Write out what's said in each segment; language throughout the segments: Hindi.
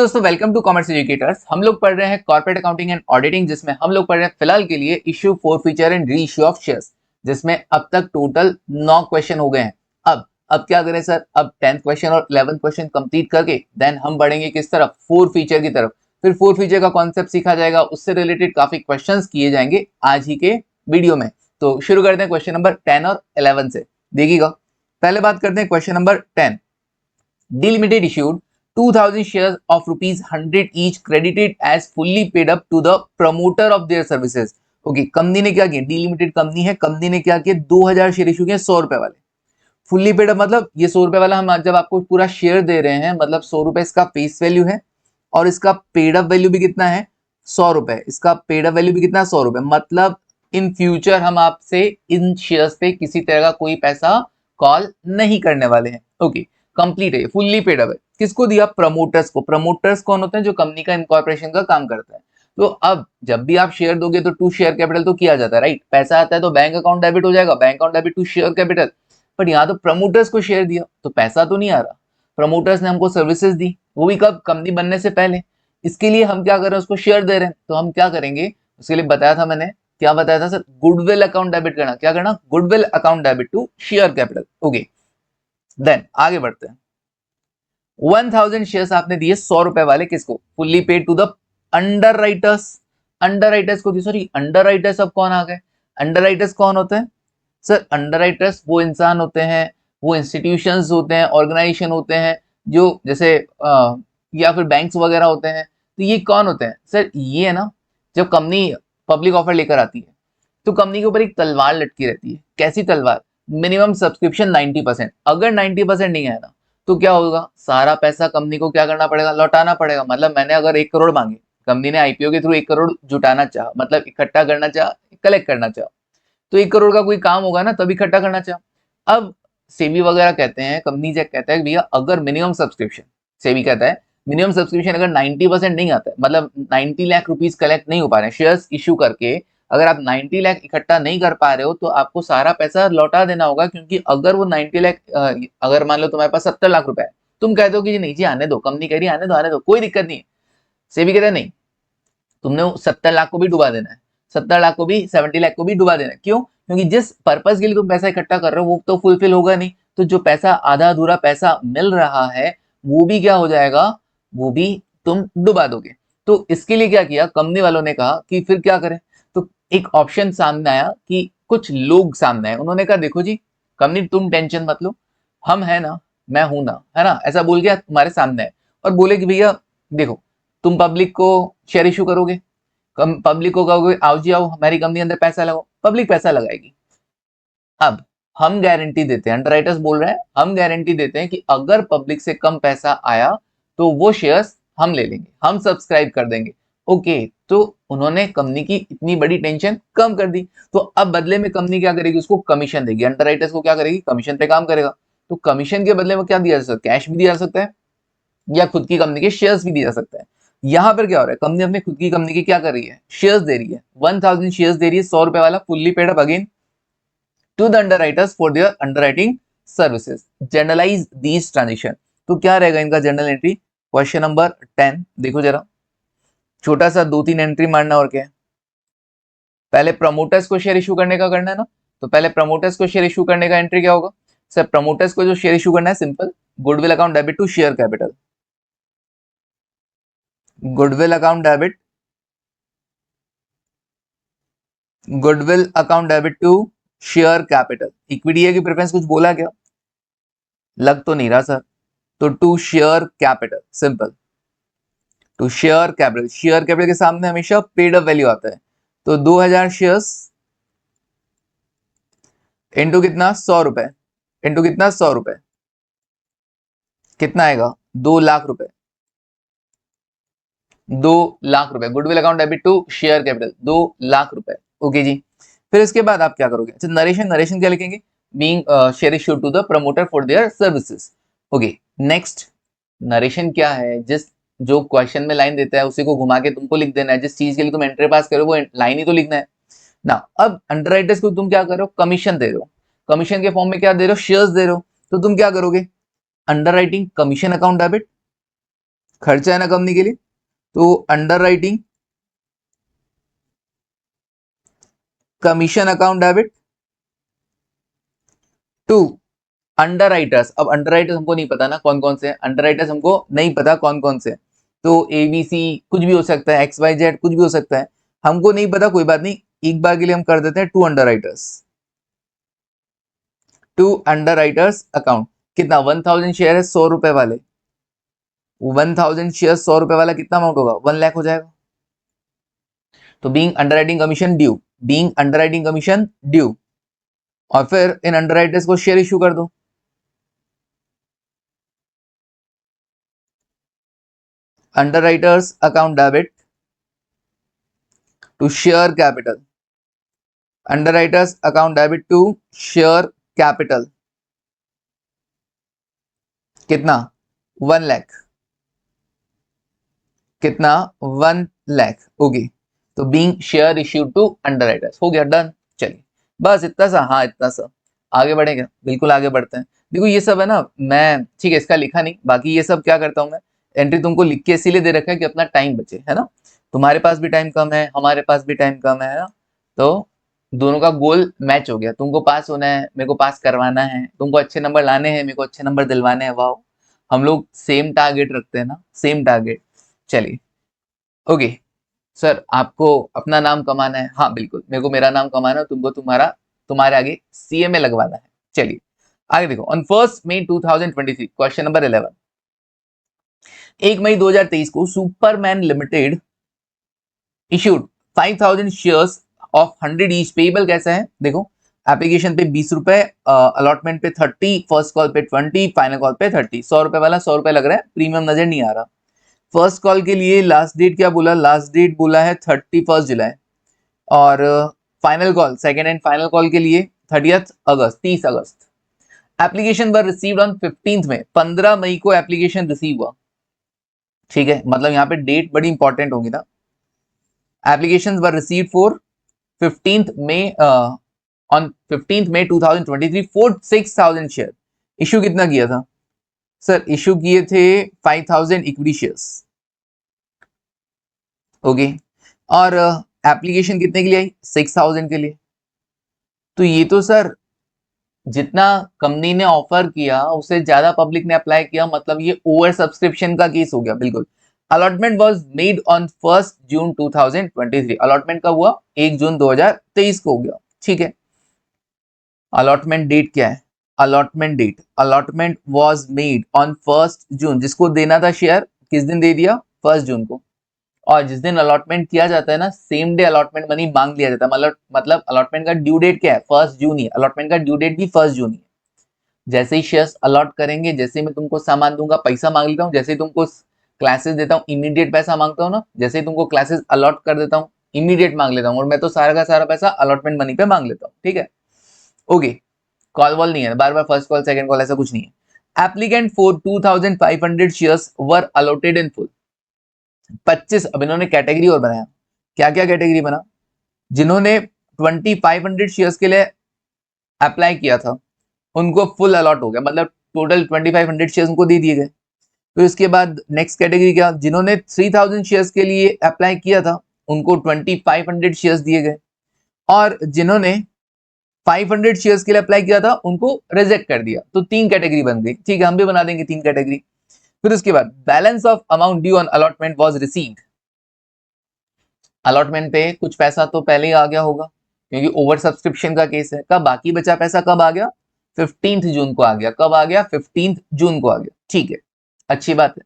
दोस्तों वेलकम टू कॉमर्स एजुकेटर्स। हम लोग पढ़ रहे हैं कॉर्पोरेट अकाउंटिंग एंड ऑडिटिंग, जिसमें हम लोग पढ़ रहे हैं फिलहाल के लिए issue for feature and re issue of shares, जिसमें अब तक टोटल 9 क्वेश्चन हो गए हैं। अब क्या करें सर, अब 10th क्वेश्चन और 11th क्वेश्चन कंप्लीट करके देन हम बढ़ेंगे किस तरफ, फोर फीचर की तरफ। फिर फोर फीचर का कॉन्सेप्ट सीखा जाएगा, उससे रिलेटेड काफी क्वेश्चन किए जाएंगे आज ही के वीडियो में। तो शुरू करते हैं क्वेश्चन नंबर 10 और 11 से। देखिएगा, पहले बात करते हैं question number 10। D limited issued 2000 shares of rupees 100 each credited as fully paid up to the promoter of their services। Okay, company ने क्या किया, डी लिमिटेड कंपनी है, कंपनी ने क्या किया, 2000 शेयर इशू किए 100 रुपए वाले। फुल्ली पेड अप मतलब ये 100 रुपए वाला हम जब आपको पूरा शेयर दे रहे हैं, मतलब 100 रुपए इसका फेस वैल्यू है और इसका पेड अप वैल्यू भी कितना है, 100 रुपए। इसका पेड अप वैल्यू भी कितना, 100 रुपए। मतलब इन फ्यूचर हम आपसे इन शेयर्स पे किसी तरह का कोई पैसा कॉल नहीं करने वाले हैं। ओके, कंप्लीट है, फुल्ली पेड अप है। किसको दिया, प्रमोटर्स को। प्रमोटर्स कौन होते हैं, जो कंपनी का इनकॉर्पोरेशन का काम करता है। तो अब जब भी आप शेयर दोगे तो टू शेयर कैपिटल तो किया जाता है, राइट। पैसा आता है तो बैंक अकाउंट डेबिट हो जाएगा, bank account debit to share capital. But यहाँ तो प्रमोटर्स को शेयर दिया तो पैसा तो नहीं आ रहा। प्रमोटर्स ने हमको सर्विसेज दी, वो भी कब, कंपनी बनने से पहले। इसके लिए हम क्या कर रहे हैं, उसको शेयर दे रहे हैं। तो हम क्या करेंगे, उसके लिए बताया था मैंने, क्या बताया था सर, गुडविल अकाउंट डेबिट करना। क्या करना, goodwill account debit to share capital. Okay, then आगे बढ़ते हैं। 1000 शेयर्स आपने दिए 100 रुपए वाले, किसको, fully paid to the underwriters. Underwriters को दी, सॉरी अंडर राइटर्स अब कौन आ गए, अंडर राइटर्स कौन होते हैं सर, अंडर राइटर्स वो इंसान होते हैं, वो इंस्टीट्यूशंस होते हैं, ऑर्गेनाइजेशन होते हैं, जो जैसे या फिर बैंक्स वगैरह होते हैं। तो ये कौन होते हैं सर, ये है ना, जब कंपनी पब्लिक ऑफर लेकर आती है तो कंपनी के ऊपर एक तलवार लटकी रहती है। कैसी तलवार, मिनिमम सब्सक्रिप्शन 90%। अगर 90% नहीं आया ना तो क्या होगा, सारा पैसा कंपनी को क्या करना पड़ेगा, लौटाना पड़ेगा। मतलब मैंने अगर 1 करोड़ मांगे, कंपनी ने आईपीओ के थ्रू 1 करोड़ जुटाना चाहा, मतलब इकट्ठा करना चाहा, कलेक्ट करना चाहा, तो 1 करोड़ का कोई काम होगा ना, तभी इकट्ठा करना चाहा। अब सेबी वगैरह कहते हैं, कंपनी जब कहता है भैया अगर मिनिमम सब्सक्रिप्शन, सेबी कहता है मिनिमम सब्सक्रिप्शन अगर 90% नहीं आता है, मतलब 90 लाख रुपीज कलेक्ट नहीं हो पा रहे हैं शेयर्स इश्यू करके, अगर आप 90 लाख इकट्ठा नहीं कर पा रहे हो तो आपको सारा पैसा लौटा देना होगा। क्योंकि अगर वो 90 लाख, अगर मान लो तुम्हारे पास 70 लाख रुपए है, तुम कहते हो कि जी नहीं जी आने दो, कंपनी कह रही है आने दो, कोई दिक्कत नहीं है। सेबी कहता है नहीं, तुमने 70 लाख को भी डुबा देना है, 70 लाख को भी, 70 लाख को भी डुबा देना है। क्यों, क्योंकि जिस पर्पज के लिए तुम पैसा इकट्ठा कर रहे हो वो तो फुलफिल होगा नहीं। तो जो पैसा, आधा अधूरा पैसा मिल रहा है, वो भी क्या हो जाएगा, वो भी तुम डुबा दोगे। तो इसके लिए क्या किया, कंपनी वालों ने कहा कि फिर क्या करें। तो एक ऑप्शन सामने आया कि कुछ लोग सामने आए, उन्होंने कहा देखो जी कंपनी तुम टेंशन मत लो, हम है ना, मैं हूं ना, है ना, ऐसा बोल के तुम्हारे सामने है और बोले कि भैया देखो, तुम पब्लिक को शेयर इशू करोगे, पब्लिक को कहोगे आओ जी आओ हमारी कंपनी अंदर पैसा लगाओ, पब्लिक पैसा लगाएगी। अब हम गारंटी देते हैं, अंडरराइटर्स बोल रहे हैं, हम गारंटी देते हैं कि अगर पब्लिक से कम पैसा आया तो वो शेयर्स हम ले लेंगे, हम सब्सक्राइब कर देंगे। ओके, तो उन्होंने कंपनी की इतनी बड़ी टेंशन कम कर दी। तो अब बदले में कंपनी क्या करेगी, उसको कमीशन देगी, अंडरराइटर्स को क्या करेगी, कमीशन पे काम करेगा। तो कमीशन के बदले में क्या दिया जा सकता है, कैश भी दिया जा सकता है या खुद की कंपनी के शेयर्स भी दिया जा सकता है। यहां पर क्या हो रहा है, कंपनी अपने खुद की कंपनी की क्या कर रही है, शेयर्स दे रही है, 1000 शेयर्स दे रही है 100 रुपए वाला, fully paid up again to the underwriters for their underwriting services. Generalise these transaction. तो क्या रहेगा इनका जनरल एंट्री, क्वेश्चन नंबर 10 देखो जरा, छोटा सा 2-3 एंट्री मारना और क्या है। पहले प्रमोटर्स को शेयर इशू करने का करना है ना, तो पहले प्रमोटर्स को शेयर इशू करने का एंट्री क्या होगा सर, प्रमोटर्स को जो शेयर इशू करना है, simple, goodwill account debit to share capital, goodwill account debit, goodwill account debit to share capital. Equity है कि प्रेफरेंस, कुछ बोला क्या, लग तो नहीं रहा सर। तो to share capital, simple, to share capital. Share capital के सामने हमेशा पेड अप वैल्यू आता है। तो 2000 शेयर्स इंटू कितना, 100 रुपए, इंटू कितना, 100 रुपए, कितना आएगा, 2 लाख रुपए, 2 लाख रुपए। Goodwill account debit to share capital 2 lakh रुपए। ओके जी, फिर इसके बाद आप क्या करोगे, अच्छा नरेशन, नरेशन क्या लिखेंगे, being share issued to the promoter for their services. Okay, next narration क्या है, जिस जो क्वेश्चन में लाइन देता है उसी को घुमा के तुमको लिख देना है, जिस चीज के लिए तुम एंट्री पास करो वो लाइन ही तो लिखना है ना। अब अंडरराइटर्स को तुम क्या करो, कमीशन दे रहे हो, कमीशन के फॉर्म में क्या दे रहे हो, शेयर्स दे रहे हो। तो तुम क्या करोगे, अंडरराइटिंग कमीशन अकाउंट डेबिट खर्चा है ना कंपनी के लिए, तो underwriting commission account debit to underwriters. अब अंडर राइटर्स हमको नहीं पता ना कौन कौन से, अंडर राइटर्स हमको नहीं पता कौन कौन से, तो एबीसी कुछ भी हो सकता है, एक्स वाई जेड कुछ भी हो सकता है, हमको नहीं पता, कोई बात नहीं, एक बार के लिए हम कर देते हैं to underwriters, to underwriters account. कितना, 1000 शेयर है 100 रुपए वाले, 1000 शेयर 100 रुपए वाला कितना अमाउंट होगा, 1 लाख हो जाएगा। तो being under writing commission due, being under writing commission due, और फिर इन अंडर राइटर्स को शेयर इशू कर दो, underwriters account debit to share capital, underwriters account debit to share capital, कितना, 1 लाख, कितना, 1 लाख, ओके। तो being share issue to underwriters हो गया, डन। चलिए बस इतना सा, हाँ इतना सा, आगे बढ़ेंगे, बिल्कुल आगे बढ़ते हैं। देखो ये सब है ना, मैं ठीक है इसका लिखा नहीं, बाकी ये सब क्या करता हूँ मैं, एंट्री तुमको लिख के इसीलिए दे रखा है कि अपना टाइम बचे, है ना, तुम्हारे पास भी टाइम कम है, हमारे पास भी टाइम कम है ना, तो दोनों का गोल मैच हो गया, तुमको पास होना है, मेरे को पास करवाना है, तुमको अच्छे नंबर लाने हैं, मेरे को अच्छे नंबर दिलवाने हैं, वाह, हम लोग सेम टारगेट रखते हैं ना, सेम टारगेट। चलिए ओके सर, आपको अपना नाम कमाना है, हाँ बिल्कुल, मेरे को मेरा नाम कमाना है, तुमको तुम्हारा, तुम्हारे आगे सीएमए लगवाना है। चलिए आगे देखो, ऑन 1 मई 2023 क्वेश्चन नंबर 11, 1 मई 2023 को Superman limited issued 5000 shares of 100 each, payable कैसा है देखो, एप्लीकेशन पे 20 रुपए, अलॉटमेंट पे 30, फर्स्ट कॉल पे 20, फाइनल कॉल पे 30, 100 रुपए वाला 100 रुपए लग रहा है, प्रीमियम नजर नहीं आ रहा। फर्स्ट कॉल के लिए लास्ट डेट क्या बोला, लास्ट डेट बोला है 31 जुलाई, और final call, second and final call के लिए 30 अगस्त, 30 अगस्त। एप्लीकेशन वर रिसीव्ड ऑन 15 में, 15 मई को एप्लीकेशन रिसीव हुआ, ठीक है, मतलब यहाँ पे डेट बड़ी इंपॉर्टेंट होगी ना। Application were received for 15th May, on 15th May 2023 for 6000 share. Issue कितना किया था सर, इशू किए थे 5000 इक्विटी शेयर्स, ओके, और एप्लीकेशन कितने के लिए आई, 6000 के लिए। तो ये तो सर जितना कंपनी ने ऑफर किया उससे ज्यादा पब्लिक ने अप्लाई किया, मतलब ये ओवर सब्सक्रिप्शन का केस हो गया, बिल्कुल। Allotment was made on 1 June 2023, allotment कब हुआ, 1 जून 2023 को हो गया, ठीक है। अलॉटमेंट डेट क्या है, allotment date, allotment was made on 1 June, जिसको देना था शेयर किस दिन दे दिया, 1 जून को, और जिस दिन अलॉटमेंट किया जाता है ना, सेम डे अलॉटमेंट मनी मांग लिया जाता है, मतलब अलॉटमेंट का ड्यू डेट क्या है, 1 जून ही, अलॉटमेंट का ड्यू डेट भी 1 जून ही। जैसे ही शेयर्स अलॉट करेंगे, जैसे मैं तुमको सामान दूंगा पैसा मांग लेता हूँ, जैसे ही तुमको क्लासेस देता हूँ इमीडिएट पैसा मांगता हूँ ना, जैसे ही तुमको क्लासेस अलॉट कर देता हूँ इमीडिएट मांग लेता हूँ, और मैं तो सारा का सारा पैसा अलॉटमेंट मनी पे मांग लेता हूँ, ठीक है, ओके। कॉल वॉल नहीं है, बार बार फर्स्ट कॉल सेकंड कॉल ऐसा कुछ नहीं है। Applicant for 2500 shares were allotted in full, 25, अब इन्होंने कैटेगरी और बनाया, क्या क्या कैटेगरी बना, जिन्होंने 2500 शेयर्स के लिए अप्लाई किया था उनको फुल अलॉट हो गया, मतलब टोटल 2500 शेयर्स उनको दे दिए गए। तो इसके बाद नेक्स्ट कैटेगरी क्या, जिन्होंने 3000 शेयर्स के लिए अप्लाई किया था उनको 2500 शेयर्स दिए गए, और जिन्होंने 500 शेयर्स के लिए अप्लाई किया था उनको रिजेक्ट कर दिया, तो 3 कैटेगरी बन गई, ठीक है, हम भी बना देंगे 3 कैटेगरी। फिर उसके बाद balance of amount due on allotment was received, allotment पे कुछ पैसा तो पहले ही आ गया होगा क्योंकि ओवर सब्सक्रिप्शन का केस है, कब बाकी बचा पैसा कब आ गया, 15 जून को आ गया, कब आ गया, 15 जून को आ गया, ठीक है, अच्छी बात है।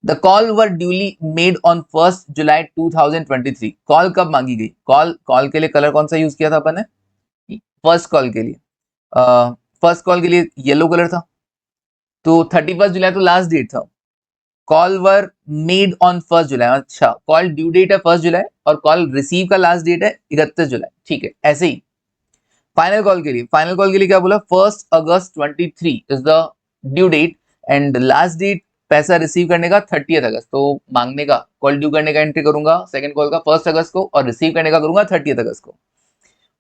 The call were duly made on 1 July 2023, call कब मांगी गई, कॉल के लिए कलर कौन सा यूज किया था अपन ने, फर्स्ट कॉल के लिए, फर्स्ट कॉल के लिए येलो कलर था, तो 31 जुलाई तो लास्ट डेट था, कॉल वर मेड ऑन 1 जुलाई, अच्छा कॉल ड्यू डेट है 1 जुलाई और कॉल रिसीव का लास्ट डेट है 31 जुलाई, ठीक है, ऐसे ही। फाइनल कॉल के लिए, फाइनल कॉल के लिए क्या बोला, 1 August 23 is the due date and last date पैसा रिसीव करने का 30 अगस्त, तो मांगने का, कॉल ड्यू करने का एंट्री करूंगा सेकंड कॉल का 1 अगस्त को, और रिसीव करने का करूंगा 30 अगस्त को।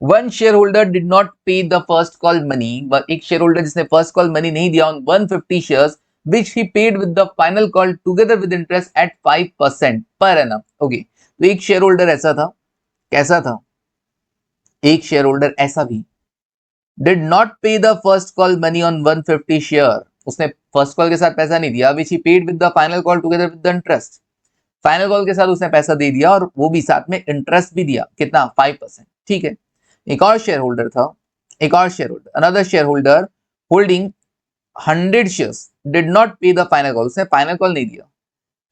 One share holder did not पे द फर्स्ट कॉल मनी, एक शेयर होल्डर जिसने फर्स्ट कॉल मनी नहीं दिया on 150 shares which he paid with the final call together with interest at 5% per annum. Okay, तो एक शेयर होल्डर ऐसा था, कैसा था, एक शेयर होल्डर ऐसा भी did not pay the first call money on 150 share, उसने फर्स्ट कॉल के साथ पैसा नहीं दिया, which he paid with the final call together with the interest, final call के साथ उसने पैसा दे दिया और वो भी साथ में इंटरेस्ट भी दिया, कितना, 5%, ठीक है। एक और शेयर होल्डर था, एक और share holder, another share holder holding 100 shares did not पे द फाइनल कॉल, उसने फाइनल कॉल नहीं दिया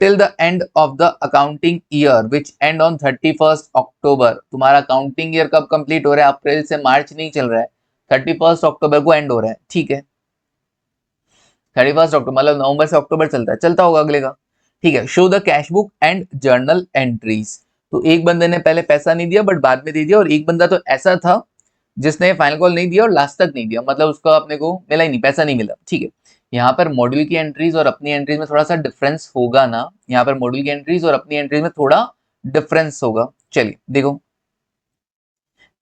till the end of the accounting year which and on 31 अक्टूबर, तुम्हारा अकाउंटिंग ईयर कब कंप्लीट हो रहा है, अप्रैल से मार्च नहीं चल रहा है, 31 अक्टूबर को एंड हो रहा है, ठीक है। 31 अक्टूबर मतलब नवंबर से अक्टूबर चलता है, चलता होगा अगले का, ठीक है। Show the cash book and journal entries, तो एक बंदे ने पहले पैसा नहीं दिया बट बाद में दे दिया, और एक बंदा तो ऐसा था जिसने फाइनल कॉल नहीं दिया और लास्ट तक नहीं दिया, मतलब उसका अपने को मिला ही नहीं, पैसा नहीं मिला, ठीक है। यहाँ पर मॉड्यूल की एंट्रीज और अपनी एंट्रीज में थोड़ा सा डिफरेंस होगा ना, यहाँ पर मॉड्यूल की एंट्रीज और अपनी एंट्रीज में थोड़ा डिफरेंस होगा। चलिए देखो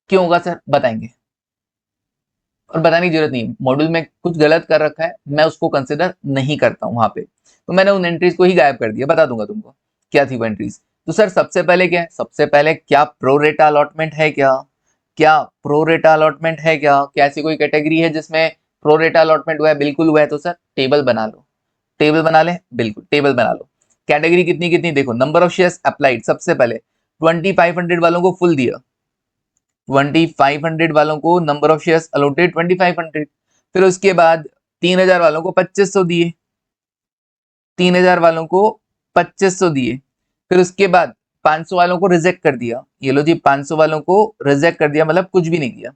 क्यों होगा सर, बताएंगे, और बताने की जरूरत नहीं, मॉड्यूल में कुछ गलत कर रखा है, मैं उसको कंसिडर नहीं करता हूं वहां पे, तो मैंने उन एंट्रीज को ही गायब कर दिया, बता दूंगा तुमको क्या थी वो एंट्रीज। तो सर सबसे पहले क्या है, सबसे पहले क्या प्रोरेटा अलॉटमेंट है, क्या प्रोरेटा अलॉटमेंट है, क्या ऐसी कोई कैटेगरी है जिसमें प्रोरेटा अलॉटमेंट हुआ है, बिल्कुल हुआ है, तो सर टेबल बना लो, टेबल बना ले, बिल्कुल टेबल बना लो। कैटेगरी कितनी कितनी देखो, नंबर ऑफ शेयर्स अप्लाइड, सबसे पहले 2500 वालों को फुल दिया, 2500 वालों को नंबर ऑफ शेयर्स अलॉटेड 2500, फिर उसके बाद 3000 वालों को 2500 दिए, 3000 वालों को 2500 दिए, फिर उसके बाद 500 वालों को रिजेक्ट कर दिया, ये लो जी 500 वालों को रिजेक्ट कर दिया, मतलब कुछ भी नहीं दिया।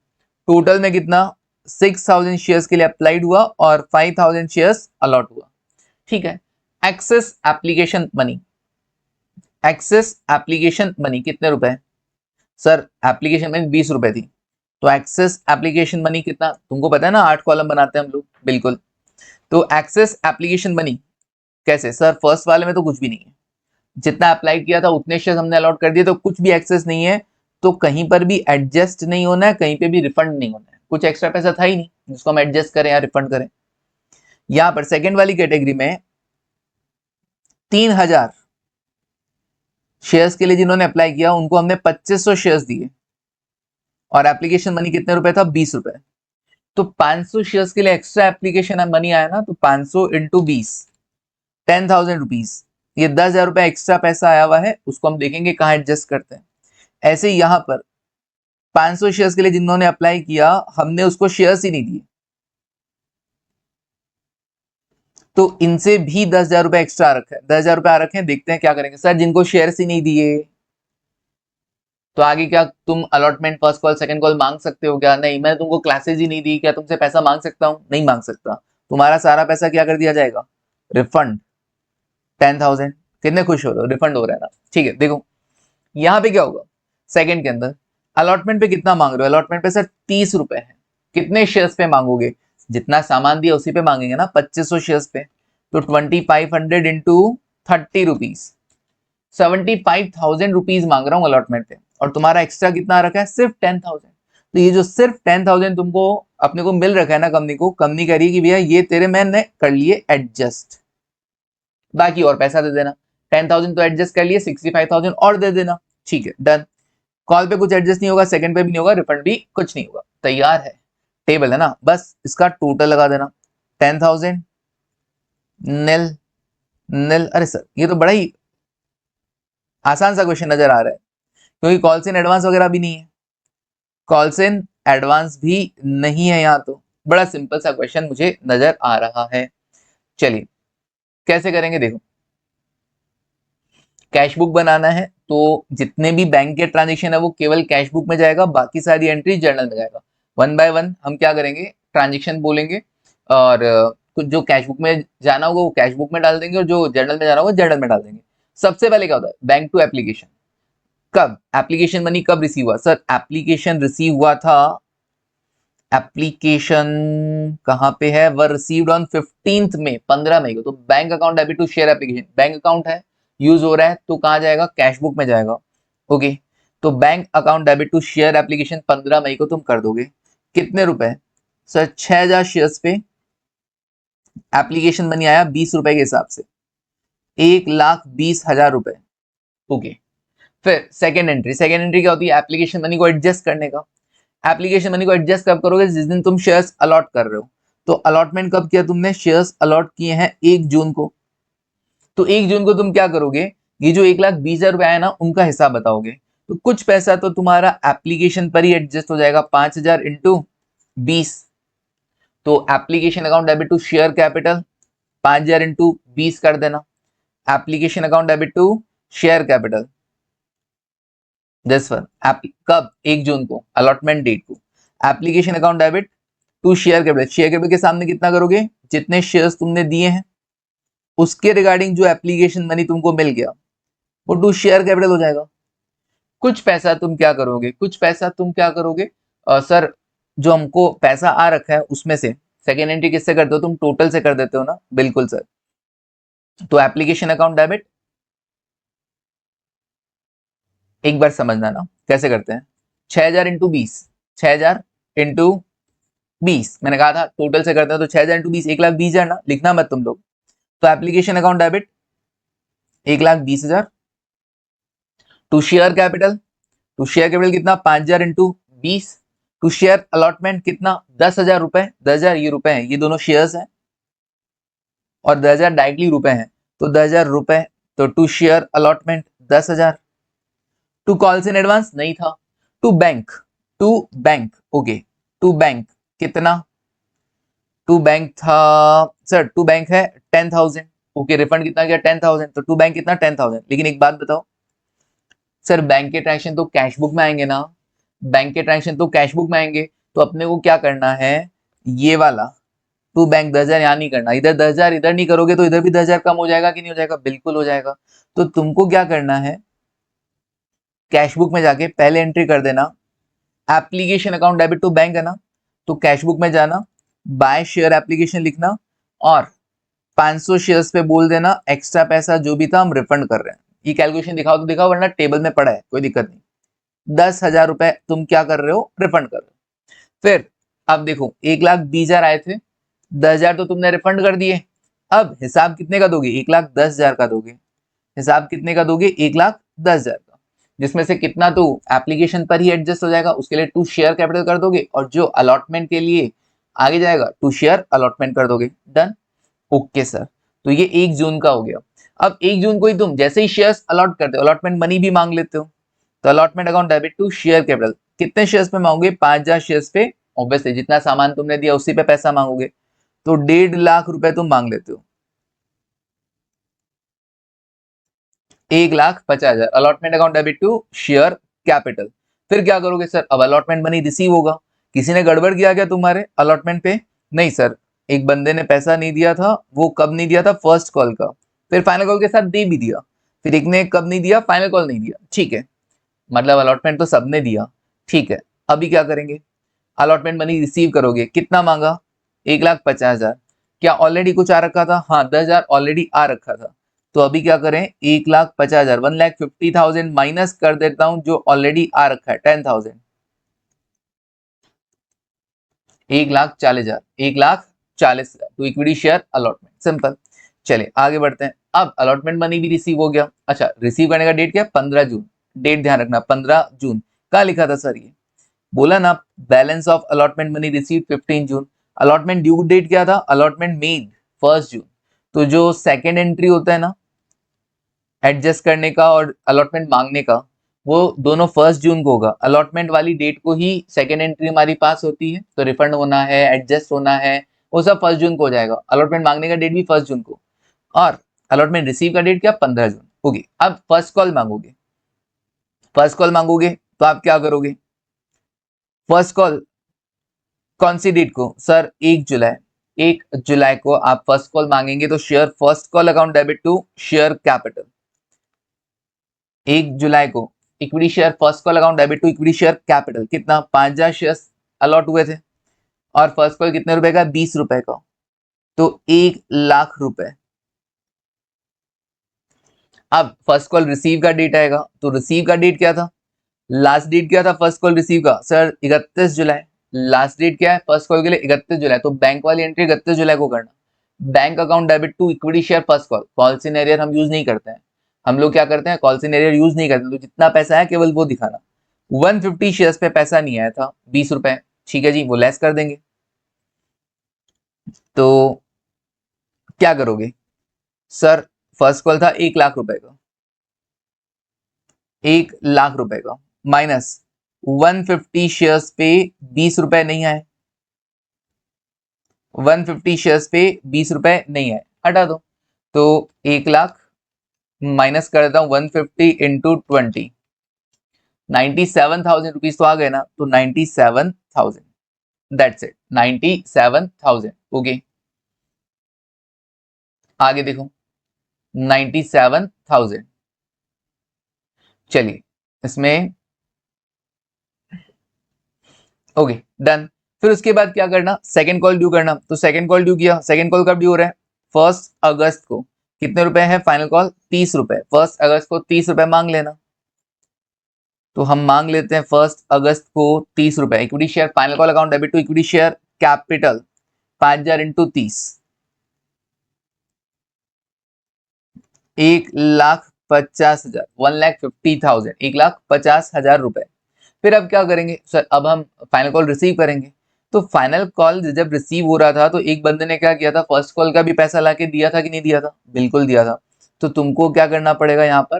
टोटल में कितना 6000 शेयर्स के लिए अप्लाइड हुआ और 5000 शेयर्स अलॉट हुआ, ठीक है। Excess application money, excess application money कितने रुपए, सर एप्लीकेशन मनी 20 रुपए थी, तो एक्सेस एप्लीकेशन मनी कितना, तुमको पता है ना 8 कॉलम बनाते हैं हम लोग, बिल्कुल। तो एक्सेस एप्लीकेशन मनी कैसे, सर फर्स्ट वाले में तो कुछ भी नहीं है, जितना अप्लाई किया था उतने शेयर हमने अलॉट कर दिए, तो कुछ भी एक्सेस नहीं है, तो कहीं पर भी एडजस्ट नहीं होना है, कहीं पे भी रिफंड नहीं होना है, कुछ एक्स्ट्रा पैसा था ही नहीं जिसको हम एडजस्ट करें या रिफंड करें। यहां पर सेकेंड वाली कैटेगरी में 3000 शेयर्स के लिए जिन्होंने अप्लाई किया उनको हमने 2500 शेयर्स दिए, और एप्लीकेशन मनी कितने रुपए था, 20 रुपए, तो 500 शेयर्स के लिए एक्स्ट्रा एप्लीकेशन मनी आया ना, तो 500 इंटू 20 10,000 रुपीज, ये 10,000 रुपए एक्स्ट्रा पैसा आया हुआ है, उसको हम देखेंगे कहां एडजस्ट करते हैं। ऐसे ही यहां पर 500 शेयर्स के लिए जिन्होंने अप्लाई किया हमने उसको शेयर्स ही नहीं दिए, तो इनसे भी 10,000 रुपए एक्स्ट्रा आ रखा है, 10,000 रुपए आ रखे हैं, देखते हैं क्या करेंगे। सर जिनको शेयर्स ही नहीं दिए तो आगे क्या तुम allotment first call second call मांग सकते हो क्या, नहीं, मैंने तुमको क्लासेज ही नहीं दी, क्या तुमसे पैसा मांग सकता हूं, नहीं मांग सकता, तुम्हारा सारा पैसा क्या कर दिया जाएगा, रिफंड 10,000, कितने खुश हो रहे हो, रिफंड हो रहा है ना, ठीक है। देखो यहाँ पे क्या होगा, सेकंड के अंदर अलॉटमेंट पे कितना मांग रहे हो, अलॉटमेंट पे सर 30 रुपए है, कितने शेयर्स पे मांगोगे, जितना सामान दिया उसी पे मांगेंगे ना, 2500 शेयर्स पे, तो 2500 इंटू 30 रुपीज, 75,000 रुपीज मांग रहा हूँ अलॉटमेंट पे, और तुम्हारा एक्स्ट्रा कितना आ रखा है, सिर्फ 10,000, तो ये जो सिर्फ 10,000 तुमको अपने को मिल रखा है ना, कंपनी को, कंपनी कह रही है कि भैया ये तेरे मैंने कर लिए एडजस्ट, बाकी और पैसा दे देना, 10,000 तो एडजस्ट कर लिए, 65,000 और दे देना, ठीक है, डन। कॉल पे कुछ एडजस्ट नहीं होगा, सेकंड पे भी नहीं होगा, रिफंड भी कुछ नहीं होगा, तैयार है, टेबल है ना, बस इसका टोटल लगा देना, 10,000 निल निल, अरे सर ये तो बड़ा ही आसान सा क्वेश्चन नजर आ रहा है, क्योंकि कॉल्स इन एडवांस वगैरह भी नहीं है, कॉल्स इन एडवांस भी नहीं है यहाँ, तो बड़ा सिंपल सा क्वेश्चन मुझे नजर आ रहा है। चलिए कैसे करेंगे, देखो कैश बुक बनाना है, तो जितने भी बैंक के ट्रांजेक्शन है वो केवल कैश बुक में जाएगा, बाकी सारी एंट्री जर्नल में जाएगा। वन बाय वन हम क्या करेंगे, ट्रांजेक्शन बोलेंगे, और कुछ जो कैश बुक में जाना होगा वो कैश बुक में डाल देंगे, और जो जर्नल में जाना होगा जर्नल में डाल देंगे। सबसे पहले क्या होता है, बैंक टू एप्लीकेशन, कब एप्लीकेशन मनी कब रिसीव हुआ, सर एप्लीकेशन रिसीव हुआ था, एप्लीकेशन कहां पे है, वर रिसीव्ड ऑन 15 मई, 15 मई को, तो bank account debit to share application, bank account है यूज हो रहा है, तो कहां जाएगा, कैश बुक में जाएगा, ओके। तो bank account debit to share application 15 मई को तुम कर दोगे, कितने रुपए, सर 6,000 शेयर्स पे एप्लीकेशन मनी आया 20 रुपए के हिसाब से, 1,20,000 रुपए। ओके, फिर सेकेंड एंट्री, सेकेंड एंट्री क्या होती है? एप्लीकेशन मनी को एडजस्ट करने का। एप्लीकेशन मनी को एडजस्ट कब करोगे? जिस दिन तुम शेयर्स अलॉट कर रहे हो। तो अलॉटमेंट कब किया तुमने? शेयर्स अलॉट किए हैं 1 जून को। तो 1 जून को तुम क्या करोगे? ये जो 1,20,000 रुपए आया ना, उनका हिसाब बताओगे। तो कुछ पैसा तो तुम्हारा एप्लीकेशन पर ही एडजस्ट हो जाएगा, 5,000 इंटू 20। तो application account debit to share capital 5,000 into 20 कर देना। Application account debit to share capital this one. कब? 1 जून को, अलॉटमेंट डेट को। Application account debit to share capital, share capital के सामने कितना करोगे? जितने शेयर्स तुमने दिए हैं उसके रिगार्डिंग जो एप्लीकेशन मनी तुमको मिल गया वो टू शेयर कैपिटल हो जाएगा। कुछ पैसा तुम क्या करोगे? कुछ पैसा तुम क्या करोगे? सर, जो हमको पैसा आ रखा है उसमें से सेकेंड एंट्री किससे करते हो तुम? टोटल से कर देते हो ना? बिल्कुल सर। तो एप्लीकेशन अकाउंट डेबिट, एक बार समझना ना कैसे करते हैं। 6,000 इंटू 20, 6,000 इंटू 20, मैंने कहा था टोटल से करते हैं। तो 6,000 इंटू 20, 1,20,000 ना, लिखना मत तुम लोग। तो application account debit 1,20,000 to share capital, to share capital कितना? 5,000 इंटू 20। टू शेयर अलॉटमेंट कितना? 10,000 रुपए। 10,000 ये रुपए हैं, ये दोनों शेयर्स हैं, और 10,000 डायरेक्टली रुपए हैं। तो 10,000 रुपए। तो to share allotment 10,000। To calls in advance नहीं था। To bank, to bank, okay, to bank कितना? टू बैंक था सर, टू बैंक है 10,000। ओके, रिफंड कितना गया? 10,000। तो टू बैंक कितना? 10,000। लेकिन एक बात बताओ सर, बैंक के ट्रांजेक्शन तो कैश बुक में आएंगे ना? बैंक के ट्रांजेक्शन तो कैश बुक में आएंगे। तो अपने को क्या करना है? ये वाला टू बैंक 10,000 यहाँ नहीं करना। इधर 10,000 इधर नहीं करोगे तो इधर भी 10,000 कम हो जाएगा कि नहीं हो जाएगा? बिल्कुल हो जाएगा। तो तुमको क्या करना है? कैश बुक में जाके पहले एंट्री कर देना, application account debit to bank है ना, तो कैश बुक में जाना, बाय शेयर एप्लीकेशन लिखना, और 500 शेयर्स पे बोल देना एक्स्ट्रा पैसा जो भी था हम रिफंड कर रहे हैं। ये कैलकुलेशन दिखाओ तो दिखाओ, वरना टेबल में पड़ा है, कोई दिक्कत नहीं। 10,000 रुपए तुम क्या कर रहे हो? रिफंड कर रहे हो। फिर अब देखो 1,20,000 आए थे, 10,000 तो तुमने रिफंड कर दिए। अब हिसाब कितने का दोगे? 1,10,000 का दोगे। हिसाब कितने का दोगे? 1,10,000 का, जिसमें से कितना तो एप्लीकेशन पर ही एडजस्ट हो जाएगा, उसके लिए टू शेयर कैपिटल कर दोगे, और जो अलॉटमेंट के लिए आगे जाएगा टू शेयर अलॉटमेंट कर दोगे। डन। ओके सर, तो ये 1 जून का हो गया। अब 1 जून को ही तुम जैसे ही शेयर्स अलॉट करते हो, अलॉटमेंट मनी भी मांग लेते हो। तो allotment account debit to share capital, कितने शेयर्स पे मांगोगे? 5,000 शेयर्स पे। ऑब्वियसली जितना सामान तुमने दिया उसी पे पैसा मांगोगे, तो 1,50,000 रुपए तुम मांग लेते हो। 1,50,000 allotment account debit to share capital. फिर क्या करोगे सर? अब अलॉटमेंट मनी रिसीव होगा। किसी ने गड़बड़ किया क्या तुम्हारे अलॉटमेंट पे? नहीं सर, एक बंदे ने पैसा नहीं दिया था। वो कब नहीं दिया था? फर्स्ट कॉल का। फिर फाइनल कॉल के साथ दे भी दिया। फिर एक ने कब नहीं दिया? फाइनल कॉल नहीं दिया। ठीक है, मतलब अलॉटमेंट तो सबने दिया। ठीक है, अभी क्या करेंगे? अलॉटमेंट मनी रिसीव करोगे। कितना मांगा? 1,50,000। क्या ऑलरेडी कुछ आ रखा था? हाँ, 10,000 ऑलरेडी आ रखा था। तो अभी क्या करें? 1,50,000, 1,50,000 माइनस कर देता हूं जो ऑलरेडी आ रखा है 10,000। 1,40,000, 1,40,000 तो इक्विटी शेयर अलॉटमेंट, सिंपल। चलिए आगे बढ़ते हैं। अब अलॉटमेंट मनी भी रिसीव हो गया। अच्छा, रिसीव करने का डेट क्या? 15 जून। डेट ध्यान रखना, 15 जून। कहाँ लिखा था सर ये? बोला ना, balance of allotment money receive 15 June. Allotment due date क्या था? Allotment made 1 June. तो जो सेकेंड एंट्री होता है ना एडजस्ट करने का और अलॉटमेंट मांगने का, वो दोनों 1 जून को होगा। अलॉटमेंट वाली डेट को ही सेकेंड एंट्री हमारी पास होती है, तो रिफंड होना है, एडजस्ट होना है, वो सब 1 जून को हो जाएगा। अलॉटमेंट मांगने का डेट भी 1 जून को, और अलॉटमेंट रिसीव का डेट क्या? 15 जून। ओके, अब फर्स्ट कॉल मांगोगे। फर्स्ट कॉल मांगोगे तो आप क्या करोगे? फर्स्ट कॉल कौन सी डेट को? सर 1 जुलाई। 1 जुलाई को आप फर्स्ट कॉल मांगेंगे, तो share first call account debit to share capital. 1 जुलाई को equity share first call account debit to equity share capital. कितना? 5,000 शेयर अलॉट हुए थे, और फर्स्ट कॉल कितने रुपए का? 20 रुपए का, तो 1,00,000 रुपए। अब फर्स्ट कॉल रिसीव का डेट आएगा, तो रिसीव का डेट क्या था? लास्ट डेट क्या था फर्स्ट कॉल रिसीव का? सर 31 जुलाई। लास्ट डेट क्या है फर्स्ट कॉल के लिए? 31 जुलाई। तो बैंक वाली एंट्री 31 जुलाई को करना। Bank account debit to equity share first call, calls in arrear हम यूज नहीं करते हैं, हम लोग क्या करते हैं, कॉल सिनेरियर यूज नहीं करते, तो जितना पैसा है केवल वो दिखाना। 150 शेयर्स पे पैसा नहीं आया था, 20 रुपए, ठीक है जी, वो लेस कर देंगे। तो क्या करोगे सर, फर्स्ट कॉल था 1 लाख रुपए का, 1 लाख रुपए का माइनस 150 शेयर्स पे 20 रुपए नहीं आए, 150 शेयर्स पे 20 रुपए नहीं आए, हटा दो। तो 1 लाख माइनस कर देता हूं 150 इंटू 20, 97,000 रुपीज तो आ गए ना, तो 97,000, दैट्स इट, 97,000। ओके, आगे देखो 97,000, चलिए इसमें ओके डन। फिर उसके बाद क्या करना, सेकंड कॉल ड्यू करना, तो सेकंड कॉल ड्यू किया, सेकंड कॉल कब ड्यू हो रहा है, 1 अगस्त को। कितने रुपए है फाइनल कॉल, 30 रुपए, 1 अगस्त को 30 रुपए मांग लेना। तो हम मांग लेते हैं 1 अगस्त को 30 रुपए, equity share final call account debit to equity share capital 5,000 into 30, 1,50,000, 1,50,000, 1,50,000 रुपए। फिर अब क्या करेंगे सर, अब हम फाइनल कॉल रिसीव करेंगे। तो फाइनल कॉल जब रिसीव हो रहा था तो एक बंदे ने क्या किया था, फर्स्ट कॉल का भी पैसा लाके दिया था कि नहीं दिया था, बिल्कुल दिया था। तो तुमको क्या करना पड़ेगा, यहाँ पर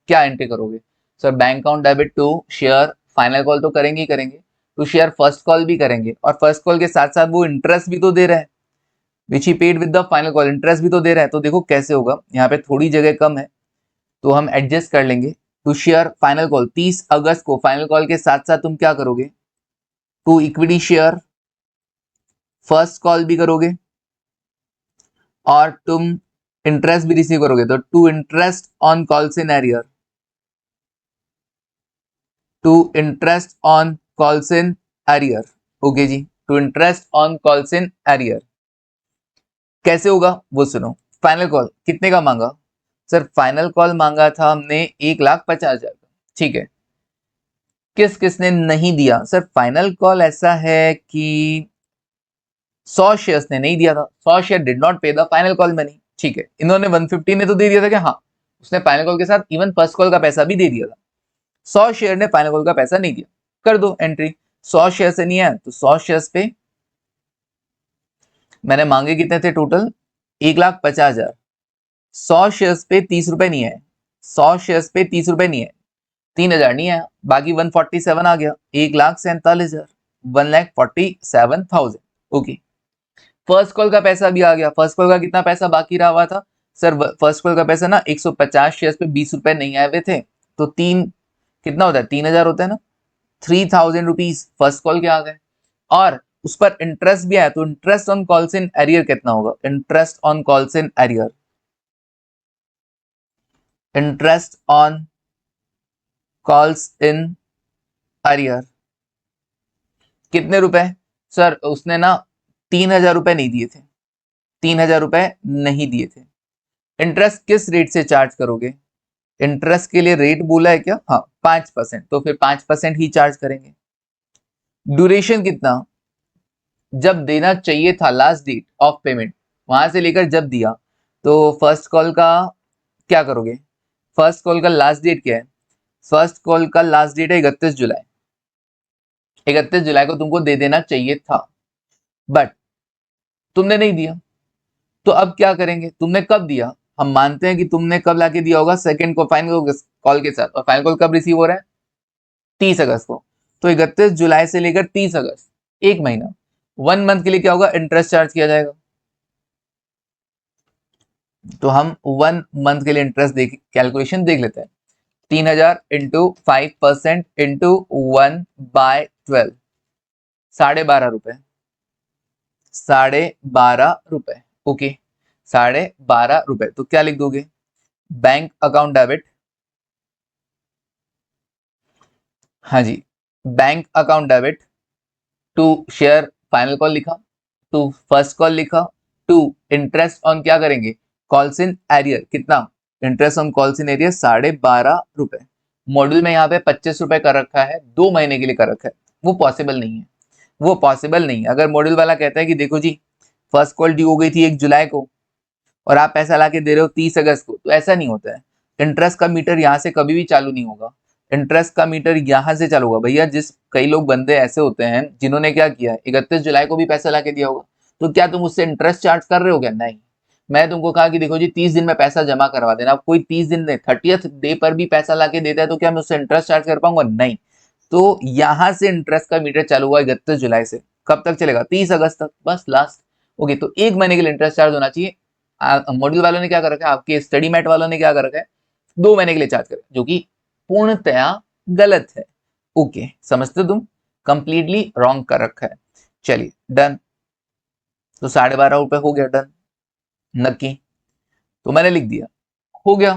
क्या एंट्री करोगे sir, bank account debit to share final call तो करेंगे ही करेंगे, टू शेयर फर्स्ट कॉल भी करेंगे, और फर्स्ट कॉल के साथ साथ वो इंटरेस्ट भी तो दे रहा है, which he paid with the final call, interest भी तो दे रहा है। तो देखो कैसे होगा, यहाँ पे थोड़ी जगह कम है तो हम एडजस्ट कर लेंगे। टू शेयर फाइनल कॉल 30 अगस्त को, फाइनल कॉल के साथ साथ तुम क्या करोगे, to equity share first call भी करोगे और तुम इंटरेस्ट भी रिसीव करोगे, तो to interest on calls in arrear, to interest on calls in arrear. Okay जी, to interest on calls in arrear कैसे होगा वो सुनो। फाइनल कॉल कितने का मांगा सर, फाइनल कॉल मांगा था हमने 1,50,000 का, ठीक है। किस किसने नहीं दिया सर, फाइनल कॉल ऐसा है कि 100 शेयर्स ने नहीं दिया था, 100 शेयर डिड नॉट पे द फाइनल कॉल मनी, ठीक है। इन्होंने 150 ने तो दे दिया था कि हाँ, उसने फाइनल कॉल के साथ इवन फर्स्ट कॉल का पैसा भी दे दिया था। 100 शेयर ने फाइनल कॉल का पैसा नहीं दिया, कर दो एंट्री। 100 शेयर से नहीं आया तो 100 शेयर्स पे मैंने मांगे कितने थे टोटल, 1,50,000, 100 शेयर्स पे 30 रुपए नहीं आए, 100 शेयर्स पे 30 रुपए नहीं आए, 3,000 नहीं आया, बाकी 147 आ गया, 1,47,000, 1,47,000। ओके, फर्स्ट कॉल का पैसा भी आ गया। फर्स्ट कॉल का कितना पैसा बाकी रहा हुआ था सर, फर्स्ट कॉल का पैसा ना 150 शेयर्स पे 20 रुपए नहीं आए हुए थे, तो तीन कितना होता है, 3,000 होता है ना, 3,000 रुपीज फर्स्ट कॉल के आ गए, और उस पर इंटरेस्ट भी आया, तो interest on calls in arrear कितना होगा, interest on calls in arrear, interest on calls in arrear कितने रुपए सर, उसने ना 3,000 रुपए नहीं दिए थे, 3,000 रुपए नहीं दिए थे। इंटरेस्ट किस रेट से चार्ज करोगे, इंटरेस्ट के लिए रेट बोला है क्या, हाँ 5%, तो फिर 5% ही चार्ज करेंगे। ड्यूरेशन कितना, जब देना चाहिए था लास्ट डेट ऑफ पेमेंट, वहां से लेकर जब दिया, तो फर्स्ट कॉल का क्या करोगे, फर्स्ट कॉल का लास्ट डेट क्या है, फर्स्ट कॉल का लास्ट डेट है 31 जुलाई, 31 जुलाई को तुमको दे देना चाहिए था, बट तुमने नहीं दिया। तो अब क्या करेंगे, तुमने कब दिया, हम मानते हैं कि तुमने कब लाके दिया होगा, सेकंड को फाइनल कॉल के साथ, और फाइनल कॉल कब रिसीव हो रहा है, 30 अगस्त को, तो 31 जुलाई से लेकर 30 अगस्त, एक महीना, 1 मंथ के लिए क्या होगा, इंटरेस्ट चार्ज किया जाएगा। तो हम 1 मंथ के लिए इंटरेस्ट कैलकुलेशन देख लेते हैं, 3,000 इंटू 5% इंटू 1/12, 12.5 रुपए, 12.5 रुपए। ओके, 12.5 रुपए, तो क्या लिख दोगे, बैंक अकाउंट डेबिट, हाँ जी, bank account debit to share final call लिखा, टू फर्स्ट कॉल लिखा, टू इंटरेस्ट ऑन क्या करेंगे, कॉल्स इन एरियर, कितना interest on calls in arrear, 12.5 रुपए। मॉड्यूल में यहाँ पे 25 रुपए कर रखा है, 2 महीने के लिए कर रखा है, वो पॉसिबल नहीं है, वो पॉसिबल नहीं है। अगर मॉड्यूल वाला कहता है कि देखो जी फर्स्ट कॉल ड्यू हो गई थी 1 जुलाई को और आप पैसा ला के दे रहे हो 30 अगस्त को, तो ऐसा नहीं होता है। इंटरेस्ट का मीटर यहाँ से कभी भी चालू नहीं होगा, इंटरेस्ट का मीटर यहाँ से चालू होगा भैया। कई लोग बंदे ऐसे होते हैं जिन्होंने क्या किया, 31 जुलाई को भी पैसा ला के दिया होगा, तो क्या तुम उससे इंटरेस्ट चार्ज कर रहे हो क्या? नहीं। मैं तुमको कहा कि देखो जी 30 दिन में पैसा जमा करवा देना, अब कोई 30 दिन में 30th डे पर भी पैसा ला के देता है तो क्या मैं उससे इंटरेस्ट चार्ज कर पाऊंगा? नहीं। तो यहाँ से इंटरेस्ट का मीटर चालू हुआ 31 जुलाई से, कब तक चलेगा? 30 अगस्त तक, बस लास्ट। ओके, तो 1 महीने के लिए इंटरेस्ट चार्ज होना चाहिए। मॉड्यूल वालों ने क्या कर रखा है, आपके स्टडी मैट वालों ने क्या कर रखा है, 2 महीने के लिए चार्ज करे, जो कि पूर्णतया गलत है। ओके, समझते तुम? कंप्लीटली रॉन्ग कर रखा है। चलिए डन, तो 12.5 रुपए हो गया, डन नक्की, तो मैंने लिख दिया, हो गया,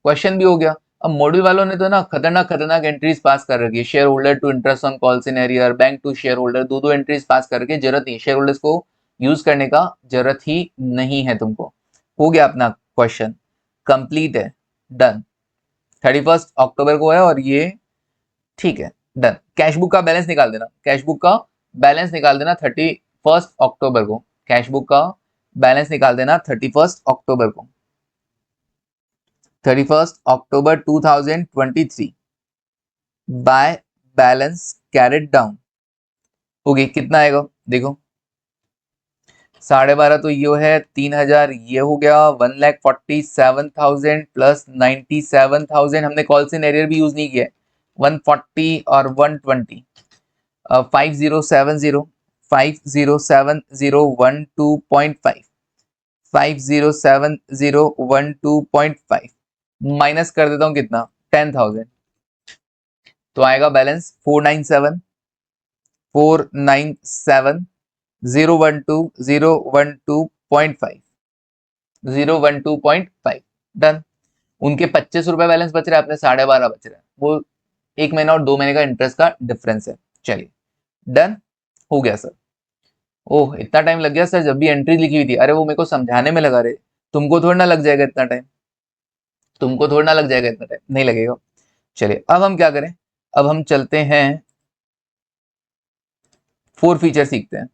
क्वेश्चन भी हो गया। अब मॉड्यूल वालों ने तो ना खतरनाक खतरनाक एंट्रीज पास कर रखी है, share holder to interest on calls in arrear, bank to share holder, दो एंट्रीज पास करके जरूरत नहीं, शेयर होल्डर्स को यूज करने का जरूरत ही नहीं है तुमको। हो गया अपना क्वेश्चन, कंप्लीट है, डन। 31 अक्टूबर को है और ये ठीक है, डन। कैश बुक का बैलेंस निकाल देना, कैश बुक का बैलेंस निकाल देना 31 अक्टूबर को, कैश बुक का बैलेंस निकाल देना 31 अक्टूबर को, 31 अक्टूबर 2023 by balance carried down. Okay, कितना आएगा देखो, 12.5 तो ये है, 3,000 ये हो गया, 1,47,000 प्लस 97,000, हमने कॉल्स इन एरियर भी यूज नहीं किया है, 140 और 120, 5070 507012.5 507012.5 माइनस कर देता हूं कितना, 10,000, तो आएगा बैलेंस 497 डन। उनके 25 रुपए बैलेंस बच रहा है, अपने 12.5 बच रहा है, वो 1 महीना और 2 महीने का इंटरेस्ट का डिफरेंस है। चलिए डन, हो गया सर। ओह, इतना टाइम लग गया सर, जब भी एंट्री लिखी हुई थी, अरे वो मेरे को समझाने में लगा, रहे तुमको थोड़ा ना लग जाएगा इतना टाइम, तुमको थोड़ा ना लग जाएगा इतना टाइम, नहीं लगेगा। चलिए अब हम क्या करें, अब हम चलते हैं 4 फीचर सीखते हैं।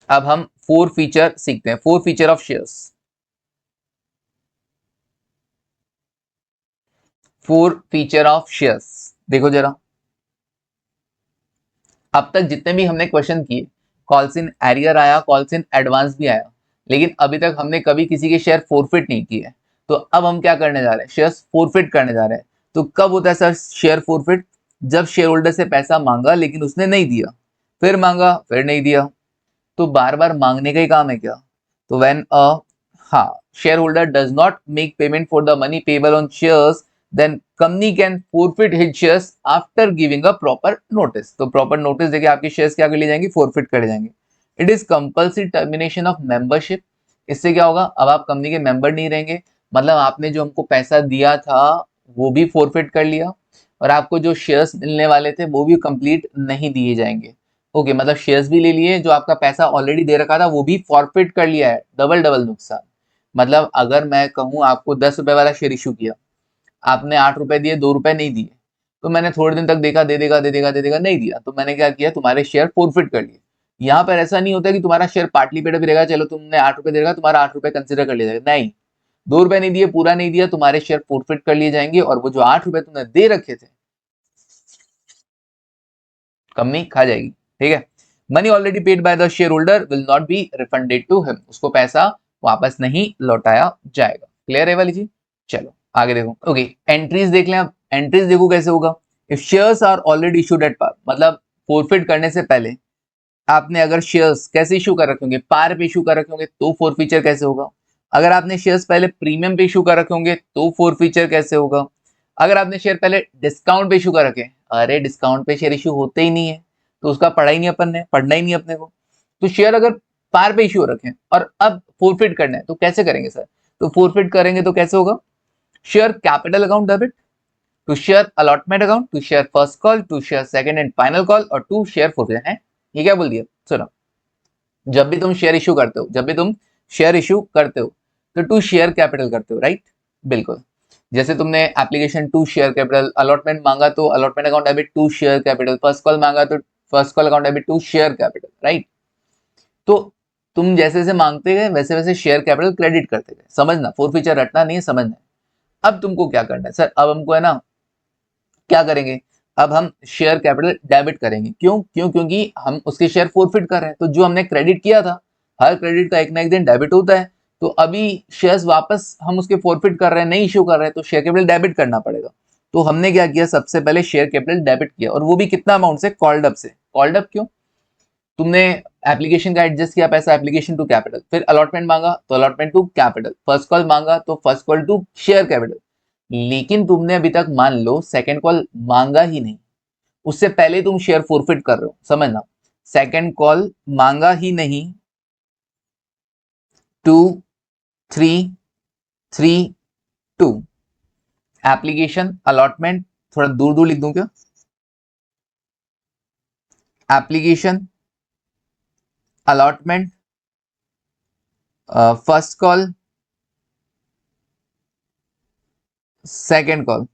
अब हम 4 फीचर सीखते हैं, 4 feature of shares, 4 feature of shares. देखो जरा, अब तक जितने भी हमने क्वेश्चन किए, कॉल्स इन एरियर आया, कॉल्स इन एडवांस भी आया, लेकिन अभी तक हमने कभी किसी के शेयर फोरफिट नहीं किए। तो अब हम क्या करने जा रहे हैं, शेयर्स फोरफिट करने जा रहे हैं। तो कब होता है सर शेयर फोरफिट? जब शेयर होल्डर से पैसा मांगा लेकिन उसने नहीं दिया, फिर मांगा फिर नहीं दिया, तो बार बार मांगने का ही काम है क्या? तो व्हेन हाँ, share holder does not make payment for the money payable on shares, then company can forfeit his shares after giving a proper notice। तो proper notice देके आपके शेयर्स क्या कर लिए जाएंगे, forfeit कर जाएंगे। It is compulsory termination of membership। इससे क्या होगा, अब आप कंपनी के मेंबर नहीं रहेंगे, मतलब आपने जो हमको पैसा दिया था वो भी forfeit कर लिया, और आपको जो शेयर्स मिलने वाले थे वो भी कंप्लीट नहीं दिए जाएंगे। ओके, मतलब शेयर्स भी ले लिए, जो आपका पैसा ऑलरेडी दे रखा था वो भी फॉरफिट कर लिया है, डबल डबल नुकसान। मतलब अगर मैं कहूँ आपको 10 रुपए वाला शेयर इशू किया, आपने 8 रुपए दिए, 2 रुपए नहीं दिए, तो मैंने थोड़े दिन तक देखा, दे देगा दे देगा दे देगा, नहीं दिया, तो मैंने क्या किया, तुम्हारे शेयर फोरफिट कर लिए। यहाँ पर ऐसा नहीं होता कि तुम्हारा शेयर पार्टली पेड भी रहेगा, चलो तुमने 8 रुपए दे रखा, तुम्हारा 8 रुपए कंसिडर कर लिया जाएगा, नहीं। 2 रुपए नहीं दिए, पूरा नहीं दिया, तुम्हारे शेयर फोरफिट कर लिए जाएंगे, और वो जो 8 रुपए तुमने दे रखे थे कंपनी खा जाएगी। ठीक है, money already paid by the share holder will not be refunded to him, उसको पैसा वापस नहीं लौटाया जाएगा। क्लियर है वाली जी? चलो आगे देखो। ओके, एंट्रीज देख लें। अब एंट्रीज देखो कैसे होगा, if shares are already issued at par, मतलब फोरफिट करने से पहले आपने अगर शेयर्स कैसे इशू कर रखे होंगे, पार पे इशू कर रखे होंगे, तो फोर फीचर कैसे होगा। अगर आपने शेयर्स पहले प्रीमियम पे इशू कर रखे होंगे तो फोर फीचर कैसे होगा। अगर आपने शेयर पहले डिस्काउंट पे इशू कर रखे, अरे डिस्काउंट पे शेयर इशू होते ही नहीं है, तो उसका पढ़ा ही नहीं, अपन ने पढ़ना ही नहीं अपने को। तो शेयर अगर पार पे इशू रखें और अब फोरफिट करना है तो कैसे करेंगे सर? तो फोरफिट करेंगे तो कैसे होगा, share capital account debit, to share allotment account, to share first call, to share second and final call, और टू शेयर फोरफिट है। ये क्या बोल दिया, सुनो, जब भी तुम शेयर इशू करते हो, जब भी तुम शेयर इशू करते हो तो टू शेयर कैपिटल करते हो, राइट? बिल्कुल, जैसे तुमने application to share capital, allotment मांगा तो allotment account debit to share capital, first call मांगा तो first call account debit to share capital, right. तो तुम जैसे जैसे मांगते गए वैसे वैसे शेयर कैपिटल क्रेडिट करते गए, समझना, फोरफीचर रटना नहीं है, समझना है। अब तुमको क्या करना है सर, अब हमको है ना क्या करेंगे, अब हम शेयर कैपिटल डेबिट करेंगे। क्यों क्यों क्योंकि हम उसके शेयर फोरफिट कर रहे हैं, तो जो हमने क्रेडिट किया था, हर क्रेडिट का एक ना एक दिन डेबिट होता है, तो अभी शेयर्स वापस हम उसके फोरफिट कर रहे हैं, नहीं इश्यू कर रहे हैं, तो शेयर कैपिटल डेबिट करना पड़ेगा। तो हमने क्या किया, सबसे पहले शेयर कैपिटल डेबिट किया, और वो भी कितना अमाउंट से, कॉल्ड अप से। कॉल्ड अप क्यों, तुमने एप्लीकेशन का एडजस्ट किया पैसा, एप्लीकेशन टू कैपिटल, फिर अलॉटमेंट मांगा तो allotment to capital, first call मांगा तो first call to share capital. लेकिन तुमने अभी तक मान लो सेकंड कॉल मांगा ही नहीं, उससे पहले तुम शेयर फोरफिट कर रहे हो, समझना, सेकंड कॉल मांगा ही नहीं, 2 3 3 2, एप्लीकेशन अलॉटमेंट, थोड़ा दूर दूर लिख दूं क्या, application allotment, first call second call,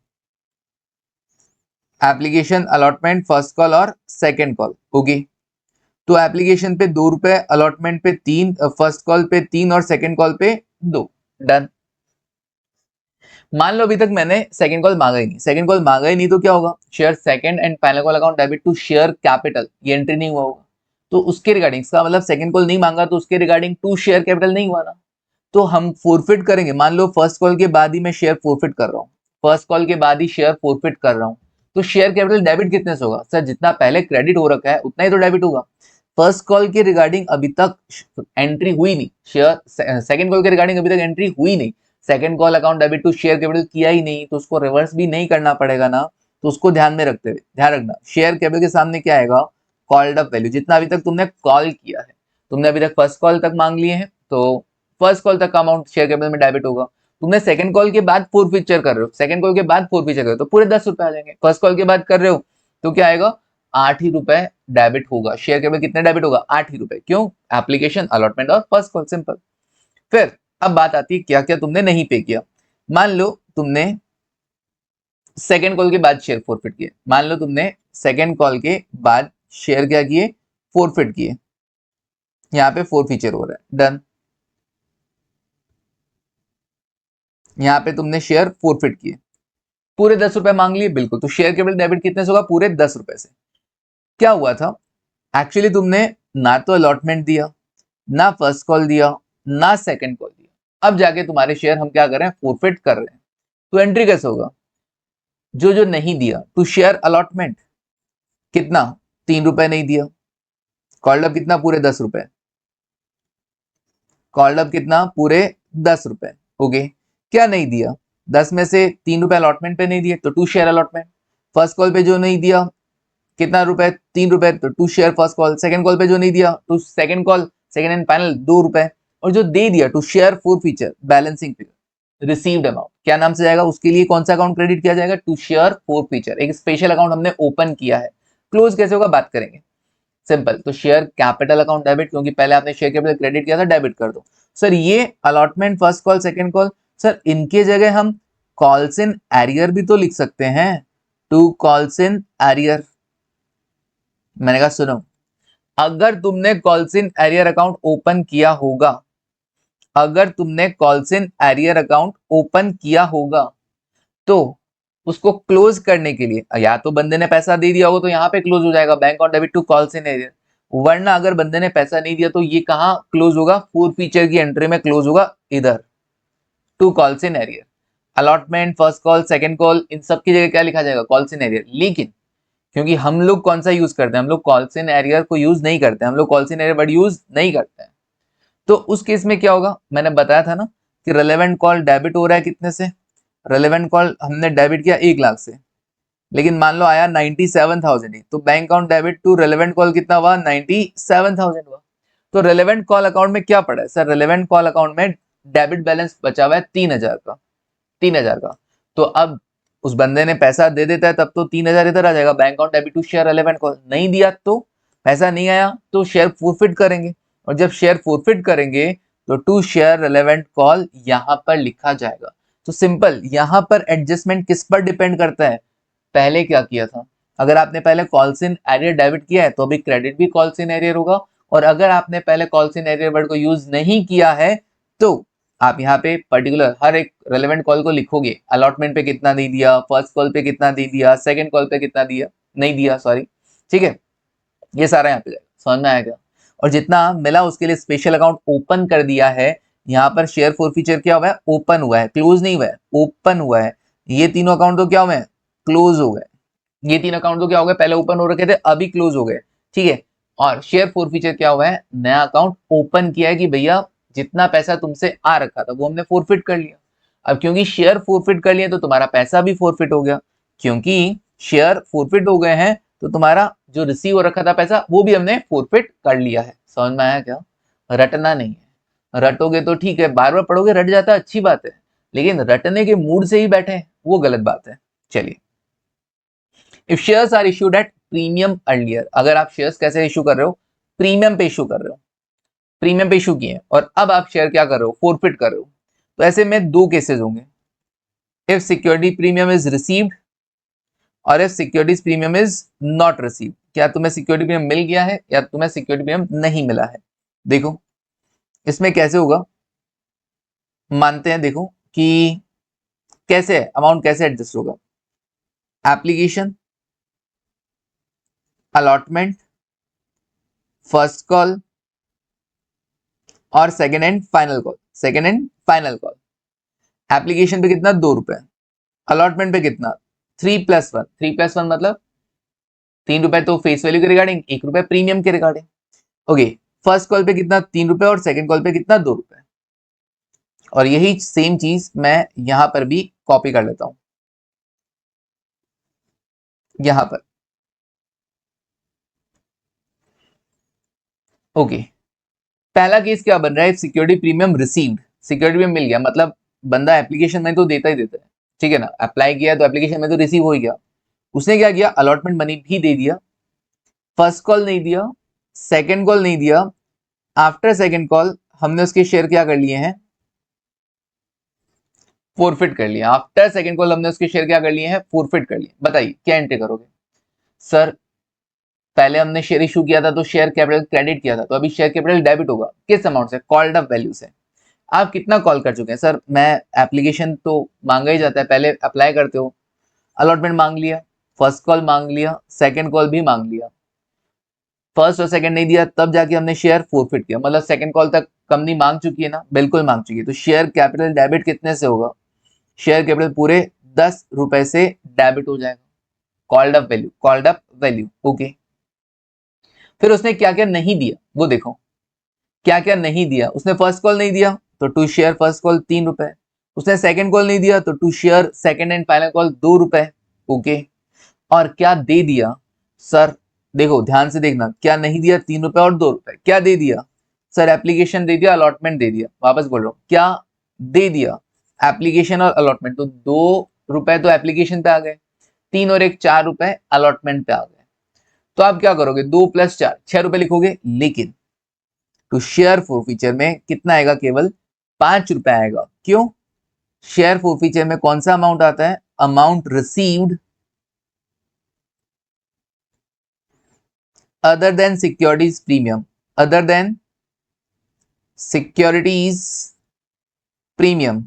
application allotment first call और सेकंड कॉल, ओके। तो एप्लीकेशन पे 2 रुपए, अलॉटमेंट पे 3, फर्स्ट कॉल पे 3 और सेकंड कॉल पे 2, डन। मान लो अभी तक मैंने सेकंड कॉल मांगा ही नहीं, सेकंड कॉल मांगा ही नहीं तो क्या होगा, share second and final call account debit to share capital, ये एंट्री नहीं हुआ होगा। तो उसके रिगार्डिंग, इसका मतलब सेकंड कॉल नहीं मांगा तो उसके रिगार्डिंग टू शेयर कैपिटल नहीं हुआ ना, तो हम फोरफिट करेंगे। मान लो फर्स्ट कॉल के बाद ही मैं शेयर फोरफिट कर रहा हूँ, फर्स्ट कॉल के बाद ही शेयर फोरफिट कर रहा हूँ, तो शेयर कैपिटल डेबिट कितने से होगा सर, जितना पहले क्रेडिट हो रखा है उतना ही तो डेबिट होगा। फर्स्ट कॉल के रिगार्डिंग अभी तक एंट्री हुई नहीं, शेयर सेकंड कॉल के रिगार्डिंग अभी तक एंट्री हुई नहीं, second call account debit to share capital किया ही नहीं, तो उसको रिवर्स भी नहीं करना पड़ेगा ना। तो उसको ध्यान में रखते हुए, ध्यान रखना, शेयर कैपिटल के सामने क्या आएगा, कॉल्ड अप वैल्यू, जितना अभी तक तुमने कॉल किया है, तुमने अभी तक फर्स्ट कॉल तक मांग लिए हैं, तो फर्स्ट कॉल तक का अमाउंट शेयर कैपिटल में डेबिट होगा। तुमने सेकंड कॉल के बाद फोरफीचर कर रहे हो, सेकंड कॉल के बाद फोरफीचर कर रहे हो, तो पूरे 10 रुपए आ जाएंगे। फर्स्ट कॉल के बाद कर रहे हो तो क्या आएगा, 8 ही रुपए डेबिट होगा। शेयर कैपिटल कितने डेबिट होगा, 8 ही रुपए। क्यों, एप्लीकेशन अलॉटमेंट और फर्स्ट कॉल, सिंपल। फिर अब बात आती है क्या क्या तुमने नहीं पे किया। मान लो तुमने सेकंड कॉल के बाद शेयर फोरफिट किए, मान लो तुमने सेकंड कॉल के बाद शेयर क्या किए, फोरफिट किए, यहाँ पे फोरफीचर हो रहा है, डन। यहाँ पे तुमने शेयर फोरफिट किए, पूरे 10 रुपए मांग लिए, बिल्कुल, तो शेयर कैपिटल डेबिट कितने से होगा, पूरे 10 रुपए से। क्या हुआ था, एक्चुअली तुमने ना तो अलॉटमेंट दिया, ना फर्स्ट कॉल दिया, ना सेकंड कॉल दिया, अब जाके तुम्हारे शेयर हम क्या कर रहे हैं, फोरफिट कर रहे हैं। तो एंट्री कैसे होगा, जो जो नहीं दिया, टू शेयर अलॉटमेंट कितना, 3 रुपए नहीं दिया, कॉल्ड अप कितना, पूरे 10 रुपए, कॉल्ड अप कितना, पूरे 10 रुपए, ओके। क्या नहीं दिया, 10 में से 3 रुपए अलॉटमेंट पे नहीं दिए तो to share allotment, first call पे जो नहीं दिया कितना रुपए, 3 रुपए, तो to share first call, second call पे जो नहीं दिया to second call, second and final 2 रुपए, और जो दे दिया to share forfeiture, balancing figure, received amount क्या नाम से जाएगा, उसके लिए कौन सा अकाउंट क्रेडिट किया जाएगा, टू शेयर फोरफीचर, एक स्पेशल अकाउंट हमने ओपन किया है। क्लोज कैसे होगा, बात करेंगे, सिंपल। तो शेयर कैपिटल अकाउंट डेबिट, क्योंकि पहले आपने शेयर कैपिटल क्रेडिट किया था, डेबिट कर दो। सर ये allotment first call second call, sir इनके जगह हम कॉल्स इन एरियर भी तो लिख सकते हैं, टू कॉल्स इन एरियर। मैंने कहा सुनो, अगर तुमने calls in arrear account open किया होगा, अगर तुमने calls in arrear account open किया होगा, तो उसको क्लोज करने के लिए या तो बंदे ने पैसा दे दिया होगा तो यहाँ पे क्लोज हो जाएगा, bank on debit to calls in arrear, वरना अगर बंदे ने पैसा नहीं दिया तो ये कहाँ क्लोज होगा, फोरफीचर की एंट्री में क्लोज होगा, इधर to calls in arrear. Allotment first call second call इन सब की जगह क्या लिखा जाएगा, कॉल्स इन एरियर। लेकिन क्योंकि हम लोग कौन सा यूज करते हैं, हम लोग कॉल्स इन एरियर को यूज नहीं करते हैं, हम लोग calls in arrear word use नहीं करते हैं, तो उस केस में क्या होगा, मैंने बताया था ना कि रेलेवेंट कॉल डेबिट हो रहा है कितने से, रेलेवेंट कॉल हमने डेबिट किया 1 लाख से, लेकिन मान लो आया 97,000 ही, तो bank account debit to relevant call कितना हुआ, 97,000 हुआ। तो रेलेवेंट कॉल अकाउंट में क्या पड़ा है सर, रेलेवेंट कॉल अकाउंट में डेबिट बैलेंस बचा हुआ है 3,000 का, 3,000 का। तो अब उस बंदे ने पैसा दे देता है तब तो 3,000 इधर आ जाएगा, bank account debit to share relevant call. नहीं दिया तो पैसा नहीं आया तो शेयर फोरफिट करेंगे, और जब शेयर फोरफिट करेंगे तो टू शेयर रेलेवेंट कॉल यहां पर लिखा जाएगा। तो सिंपल, यहां पर एडजस्टमेंट किस पर डिपेंड करता है, पहले क्या किया था, अगर आपने पहले कॉल्स इन एरियर डेबिट किया है तो अभी क्रेडिट भी कॉल्स इन एरियर होगा, और अगर आपने पहले कॉल्स इन एरियर वर्ड को यूज नहीं किया है तो आप यहाँ पे पर्टिकुलर हर एक रेलेवेंट कॉल को लिखोगे, अलॉटमेंट पे कितना नहीं दिया, फर्स्ट कॉल पे कितना नहीं दिया, सेकंड कॉल पे कितना दिया नहीं दिया, सॉरी, ठीक है, ये सारा यहाँ पे जाएगा। समझ में आएगा? और जितना मिला उसके लिए स्पेशल अकाउंट ओपन कर दिया है। यहाँ पर शेयर फॉर फीचर क्या हुआ है, ओपन हुआ है, क्लोज नहीं हुआ है, ओपन हुआ है। ये तीनों अकाउंट तो क्या हुए हैं, क्लोज हो गए। ये तीन अकाउंट तो क्या हो गए, पहले ओपन हो रखे थे अभी क्लोज हो गए, ठीक है। और शेयर फॉर फीचर क्या हुआ है, नया अकाउंट ओपन किया है कि भैया जितना पैसा तुमसे आ रखा था वो हमने फोरफिट कर लिया। अब क्योंकि शेयर फोरफिट कर लिए तो तुम्हारा पैसा भी फोरफिट हो गया, क्योंकि शेयर फोरफिट हो गए हैं तो तुम्हारा जो रिसीव हो रखा था पैसा वो भी हमने फोरफिट कर लिया है। समझ में आया क्या? रटना नहीं है, रटोगे तो ठीक है, बार बार पढ़ोगे रट जाता है, अच्छी बात है, लेकिन रटने के मूड से ही बैठे वो गलत बात है। चलिए, if shares are issued at premium earlier, अगर आप शेयर्स कैसे इशू कर रहे हो, प्रीमियम पे इशू कर रहे हो, प्रीमियम पे इशू किए और अब आप शेयर क्या कर रहे हो, फोरफिट कर रहे हो, तो ऐसे में दो केसेस होंगे, if security premium is received और if securities premium is not received. क्या तुम्हें सिक्योरिटी प्रीमियम मिल गया है या तुम्हें सिक्योरिटी प्रीमियम नहीं मिला है। देखो इसमें कैसे होगा, मानते हैं देखो कि कैसे अमाउंट कैसे एडजस्ट होगा, एप्लीकेशन, अलॉटमेंट, फर्स्ट कॉल और second and final call. Second and final call, application पे कितना, 2 रुपए, अलॉटमेंट पे कितना, 3+1, 3+1 मतलब 3 रुपए तो फेस वैल्यू के रिगार्डिंग, 1 रुपए प्रीमियम के रिगार्डिंग। ओके, फर्स्ट कॉल पे कितना, 3 रुपए और सेकंड कॉल पे कितना, 2 रुपए। और यही सेम चीज मैं यहां पर भी कॉपी कर लेता हूं, यहां पर। ओके, पहला केस क्या बन रहा है, security premium received, security premium मिल गया, मतलब बंदा एप्लीकेशन में तो देता ही देता है, ठीक है ना, अप्लाई किया तो एप्लीकेशन में तो रिसीव हो ही गया। उसने क्या किया, अलॉटमेंट मनी भी दे दिया, फर्स्ट कॉल नहीं दिया, सेकंड कॉल नहीं दिया, आफ्टर सेकंड कॉल हमने उसके शेयर क्या कर लिए हैं, फोरफिट कर लिया। आफ्टर सेकंड कॉल हमने उसके शेयर क्या कर लिए हैं, फोरफिट कर लिए। बताइए क्या एंट्री करोगे। सर पहले हमने शेयर इशू किया था तो शेयर कैपिटल क्रेडिट किया था, तो अभी शेयर कैपिटल डेबिट होगा, किस अमाउंट से, कॉल्ड अप वैल्यू से। आप कितना कॉल कर चुके हैं, सर मैं एप्लीकेशन तो मांगा ही जाता है, पहले अप्लाई करते हो, अलॉटमेंट मांग लिया, फर्स्ट कॉल मांग लिया, सेकंड कॉल भी मांग लिया, फर्स्ट और सेकंड नहीं दिया तब जाके हमने शेयर फोरफिट किया, मतलब सेकंड कॉल तक कंपनी मांग चुकी है ना, बिल्कुल मांग चुकी है। तो शेयर कैपिटल डेबिट कितने से होगा, शेयर कैपिटल पूरे 10 रुपए से डेबिट हो जाएगा, called up value, called up value. Okay, फिर उसने क्या क्या नहीं दिया वो देखो, क्या क्या नहीं दिया। उसने फर्स्ट कॉल नहीं दिया तो टू शेयर फर्स्ट कॉल 3 रुपए, उसने सेकंड कॉल नहीं दिया तो to share second and final call 2 रुपए। ओके, और क्या दे दिया, सर देखो ध्यान से देखना, क्या नहीं दिया, 3 रुपए और 2 रुपए। क्या दे दिया, सर एप्लीकेशन दे दिया, अलॉटमेंट दे दिया। वापस बोल रहा हूं, क्या दे दिया, एप्लीकेशन और अलॉटमेंट। तो 2 रुपए तो एप्लीकेशन पे आ गए, 3 और 1 4 रुपए अलॉटमेंट पे आ गए। तो आप क्या करोगे, 2 + 4 6 रुपए लिखोगे, लेकिन तो शेयर फॉर फीचर में कितना आएगा, केवल 5 रुपए आएगा। क्यों, शेयर फॉर फीचर में कौन सा अमाउंट आता है, amount received other than securities premium, other than securities premium।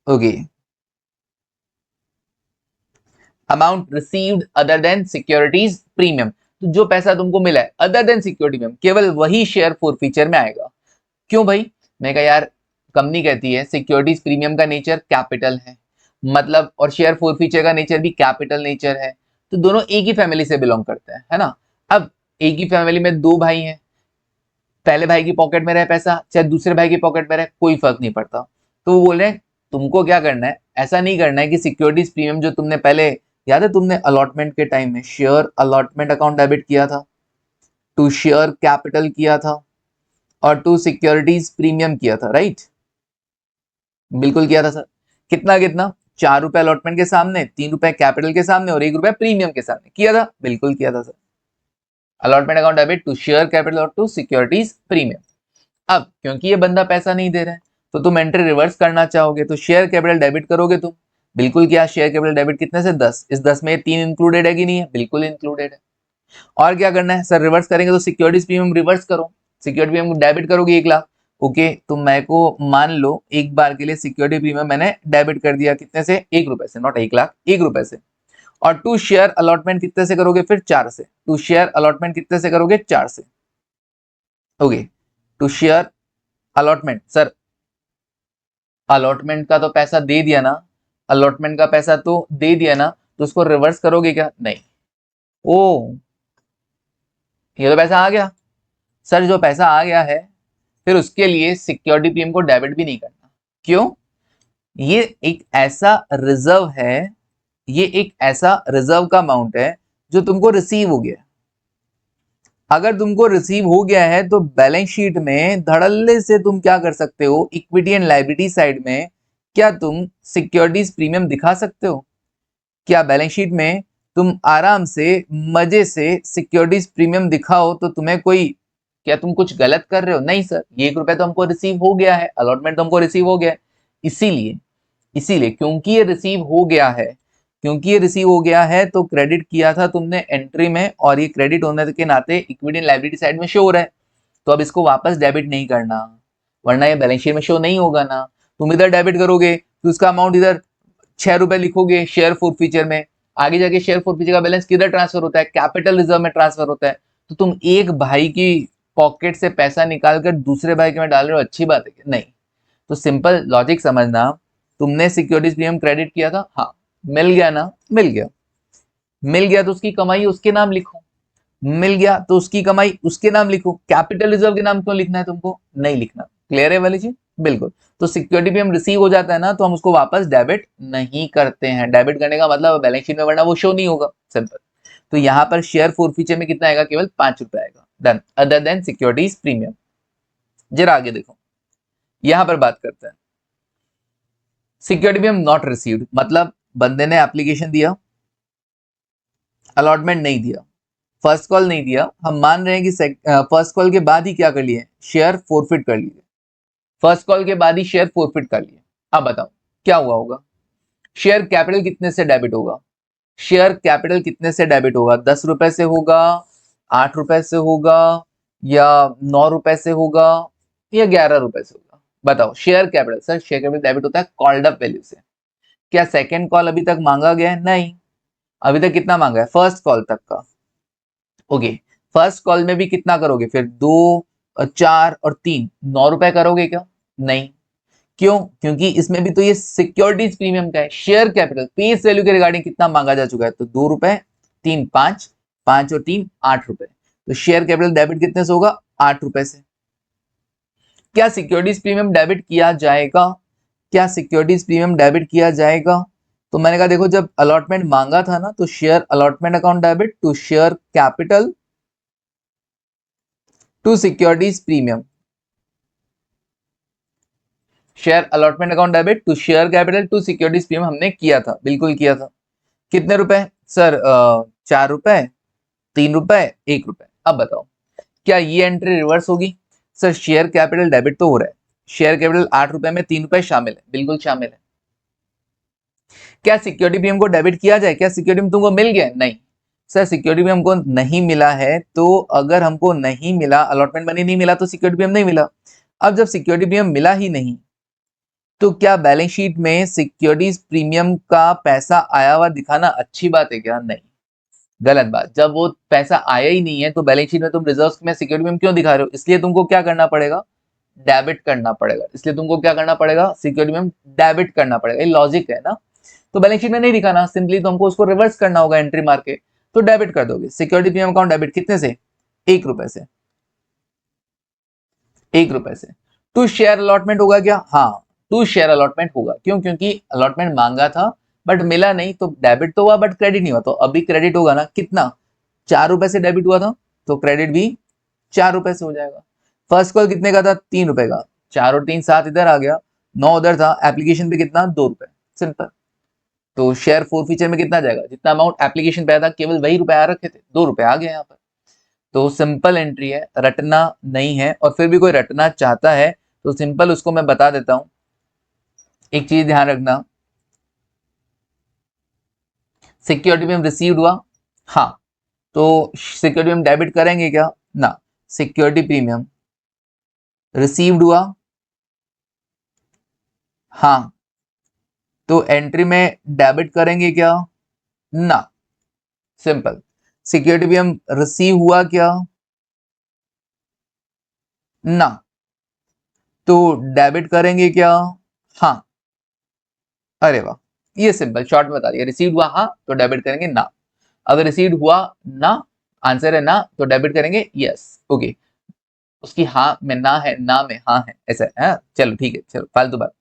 okay, amount received other than securities premium, तो जो पैसा तुमको मिला है अदर देन सिक्योरिटी प्रीमियम, केवल वही शेयर फॉर फीचर में आएगा। क्यों भाई, मैं कहा यार कंपनी कहती है सिक्योरिटीज प्रीमियम का नेचर कैपिटल है, मतलब और शेयर फॉर फीचर का नेचर भी कैपिटल नेचर है, तो दोनों एक ही फैमिली से बिलोंग करते हैं, है ना। अब एक ही फैमिली में 2 भाई हैं, पहले भाई की पॉकेट में रहे पैसा चाहे दूसरे भाई की पॉकेट में रहे, कोई फर्क नहीं पड़ता। तो वो बोल रहे हैं तुमको क्या करना है, ऐसा नहीं करना है कि सिक्योरिटीज प्रीमियम जो तुमने पहले, याद है तुमने अलॉटमेंट के टाइम में शेयर अलॉटमेंट अकाउंट डेबिट किया था, टू शेयर कैपिटल किया था और टू सिक्योरिटीज प्रीमियम किया था, राइट, बिल्कुल किया था सर। कितना कितना, 4 रुपए अलॉटमेंट के सामने, 3 रुपए कैपिटल के सामने और 1 रुपए प्रीमियम के सामने किया था, बिल्कुल किया था sir. Allotment account debit to share capital और टू सिक्योरिटीज प्रीमियम। अब क्योंकि ये बंदा पैसा नहीं दे रहा है तो तुम एंट्री रिवर्स करना चाहोगे, तो शेयर कैपिटल डेबिट करोगे तुम, बिल्कुल। क्या शेयर कैपिटल डेबिट कितने से 10, इस 10 में 3 इंक्लूडेड है कि नहीं है? बिल्कुल इंक्लूडेड है। और क्या करना है सर? रिवर्स करेंगे तो सिक्योरिटीज प्रीमियम रिवर्स करो, सिक्योरिटी प्रीमियम डेबिट करोगे 1 लाख। ओके, तो मैं को मान लो एक बार के लिए सिक्योरिटी प्रीमियम मैंने डेबिट कर दिया, कितने से? 1 रुपए से, नॉट 1 लाख, 1 रुपए से। और टू शेयर अलॉटमेंट कितने से करोगे फिर? 4 से। टू शेयर अलॉटमेंट कितने से करोगे? 4 से। Okay, to share allotment, sir allotment का तो पैसा दे दिया ना, अलॉटमेंट का पैसा तो दे दिया ना, तो उसको रिवर्स करोगे क्या? नहीं। ओ, ये तो पैसा आ गया। सर जो पैसा आ गया है, फिर उसके लिए सिक्योरिटी प्रीमियम को डेबिट भी नहीं करना। क्यों? ये एक ऐसा रिजर्व है, ये एक ऐसा रिजर्व का अमाउंट है जो तुमको रिसीव हो गया। अगर तुमको रिसीव हो गया है तो बैलेंस शीट में धड़ल्ले से तुम क्या कर सकते हो? इक्विटी एंड लायबिलिटी साइड में क्या तुम सिक्योरिटीज प्रीमियम दिखा सकते हो? क्या बैलेंस शीट में तुम आराम से मजे से सिक्योरिटीज प्रीमियम दिखाओ तो तुम्हें कोई, क्या तुम कुछ गलत कर रहे हो? नहीं सर, ये 1 रुपए तो हमको रिसीव हो गया है, अलॉटमेंट तो हमको रिसीव हो गया है। इसीलिए इसीलिए क्योंकि ये रिसीव हो गया है, क्योंकि ये रिसीव हो गया है तो क्रेडिट किया था तुमने एंट्री में, और ये क्रेडिट होने के नाते इक्विटी एंड लायबिलिटी साइड में शो हो रहा है। तो अब इसको वापस डेबिट नहीं करना, वरना ये बैलेंस शीट में शो नहीं होगा ना। तुम इधर डेबिट करोगे तो उसका अमाउंट इधर 6 रुपए लिखोगे शेयर फीचर में, आगे जाके शेयर फीचर का बैलेंस किधर ट्रांसफर होता है? कैपिटल रिजर्व में ट्रांसफर होता है। तो तुम एक भाई की पॉकेट से पैसा निकाल कर दूसरे भाई के में डाल रहे हो, अच्छी बात है कि नहीं? तो सिंपल लॉजिक समझना, तुमने सिक्योरिटीज प्रीमियम क्रेडिट किया था, हाँ मिल गया ना, मिल गया। मिल गया तो उसकी कमाई उसके नाम लिखो, मिल गया तो उसकी कमाई उसके नाम लिखो। कैपिटल रिजर्व के नाम क्यों लिखना है तुमको? नहीं लिखना। क्लियर है वाली चीज? बिल्कुल। तो सिक्योरिटी भी हम रिसीव हो जाता है ना, तो हम उसको वापस डेबिट नहीं करते हैं। डेबिट करने का मतलब बैलेंस शीट में, वरना वो शो नहीं होगा। सिंपल। तो यहाँ पर शेयर फीचर में कितना आएगा? केवल 5 रुपए आएगा। Done, other than securities premium. जरा आगे देखो, यहां पर बात करते हैं सिक्योरिटी प्रीमियम नॉट रिसीव्ड, मतलब बंदे ने एप्लीकेशन दिया, अलॉटमेंट नहीं दिया, फर्स्ट कॉल नहीं दिया, हम मान रहे हैं कि फर्स्ट कॉल के बाद ही क्या कर लिए? शेयर फोरफिट कर लिए। फर्स्ट कॉल के बाद ही शेयर फोरफिट कर लिए। अब बताओ क्या हुआ होगा? शेयर कैपिटल कितने से डेबिट होगा? शेयर कैपिटल कितने से डेबिट होगा? 10 रुपए से होगा, 8 रुपए से होगा, या 9 रुपए से होगा, या 11 रुपए से होगा? बताओ। Share capital, sir share capital debit होता है कॉल्ड अप वैल्यू से। क्या सेकेंड कॉल अभी तक मांगा गया है? नहीं। अभी तक कितना मांगा है? फर्स्ट कॉल तक का। ओके, फर्स्ट कॉल में भी कितना करोगे फिर? 2 और 4 और 3, 9 रुपए करोगे क्या? नहीं। क्यों? क्योंकि इसमें भी तो ये सिक्योरिटीज प्रीमियम का है। शेयर कैपिटल फेस वैल्यू के रिगार्डिंग कितना मांगा जा चुका है? तो 2 रुपए, 3 5, 5 और 3 8 रुपए। तो शेयर कैपिटल डेबिट कितने से होगा? 8 रुपए से। क्या सिक्योरिटीज प्रीमियम डेबिट किया जाएगा? क्या सिक्योरिटीज प्रीमियम डेबिट किया जाएगा? तो मैंने कहा देखो, जब अलॉटमेंट मांगा था ना, तो share allotment account debit to share capital to securities premium. Share allotment account debit to share capital to securities premium हमने किया था, बिल्कुल किया था। कितने रुपए सर? 4 रुपए, 3 रुपए, 1 रुपए। अब बताओ क्या ये एंट्री रिवर्स होगी? सर शेयर कैपिटल डेबिट तो हो रहा है, शेयर कैपिटल 8 रुपए में 3 रुपए शामिल है, बिल्कुल शामिल है। क्या सिक्योरिटी प्रीमियम को डेबिट किया जाए? क्या सिक्योरिटी में तुमको मिल गया? नहीं सर, सिक्योरिटी प्रीमियम हमको नहीं मिला है। तो अगर हमको नहीं मिला, अलॉटमेंट मनी नहीं मिला, तो सिक्योरिटी प्रीमियम नहीं मिला। अब जब सिक्योरिटी प्रीमियम मिला ही नहीं, तो क्या बैलेंस शीट में सिक्योरिटीज प्रीमियम का पैसा आया हुआ दिखाना अच्छी बात है क्या? नहीं, गलत बात। जब वो पैसा आया ही नहीं है तो बैलेंस शीट में तुम रिजर्व्स में सिक्योरिटी प्रीमियम क्यों दिखा रहे हो? इसलिए तुमको क्या करना पड़ेगा? डेबिट करना पड़ेगा। इसलिए तुमको क्या करना पड़ेगा? सिक्योरिटी प्रीमियम डेबिट करना पड़ेगा। ये लॉजिक है ना। तो बैलेंस शीट में नहीं दिखाना, सिंपली तुमको उसको रिवर्स करना होगा एंट्री मार के, तो डेबिट कर दोगे। सिक्योरिटी प्रीमियम अकाउंट डेबिट कितने से? 1 रुपए से। 1 रुपए से। टू शेयर अलॉटमेंट होगा क्या? हाँ, टू शेयर अलॉटमेंट होगा। क्यों? क्योंकि अलॉटमेंट मांगा था बट मिला नहीं, तो डेबिट तो हुआ बट क्रेडिट नहीं हुआ। तो अभी क्रेडिट होगा ना, कितना? 4 रुपए से डेबिट हुआ था, तो क्रेडिट भी 4 रुपए से हो जाएगा। फर्स्ट कॉल कितने का था? 3 रुपए का। 4 और 3 7 इधर आ गया, 9 उधर था। एप्लीकेशन पे कितना? 2 रुपए। सिंपल। तो शेयर फीचर में कितना जाएगा? जितना अमाउंट एप्लीकेशन पे आया था, केवल वही रुपए आ रखे थे, 2 रुपए आ गए यहाँ पर। तो सिंपल एंट्री है, रटना नहीं है। और फिर भी कोई रटना चाहता है तो सिंपल उसको मैं बता देता हूं। एक चीज ध्यान रखना, सिक्योरिटी प्रीमियम रिसीव्ड हुआ, हाँ, तो सिक्योरिटी प्रीमियम डेबिट करेंगे क्या ना, सिक्योरिटी प्रीमियम रिसीव्ड हुआ, हाँ, तो एंट्री में डेबिट करेंगे क्या ना, सिंपल। सिक्योरिटी प्रीमियम रिसीव हुआ क्या ना, तो डेबिट करेंगे क्या, हाँ, अरे वाह, ये सिंपल शॉर्ट में बता दिया। रिसीव हुआ हाँ तो डेबिट करेंगे ना, अगर रिसीव हुआ ना, आंसर है ना, तो डेबिट करेंगे यस। ओके, उसकी हाँ में ना है, ना में हाँ है, ऐसा है, हाँ? चलो ठीक है, चलो फालतू बात,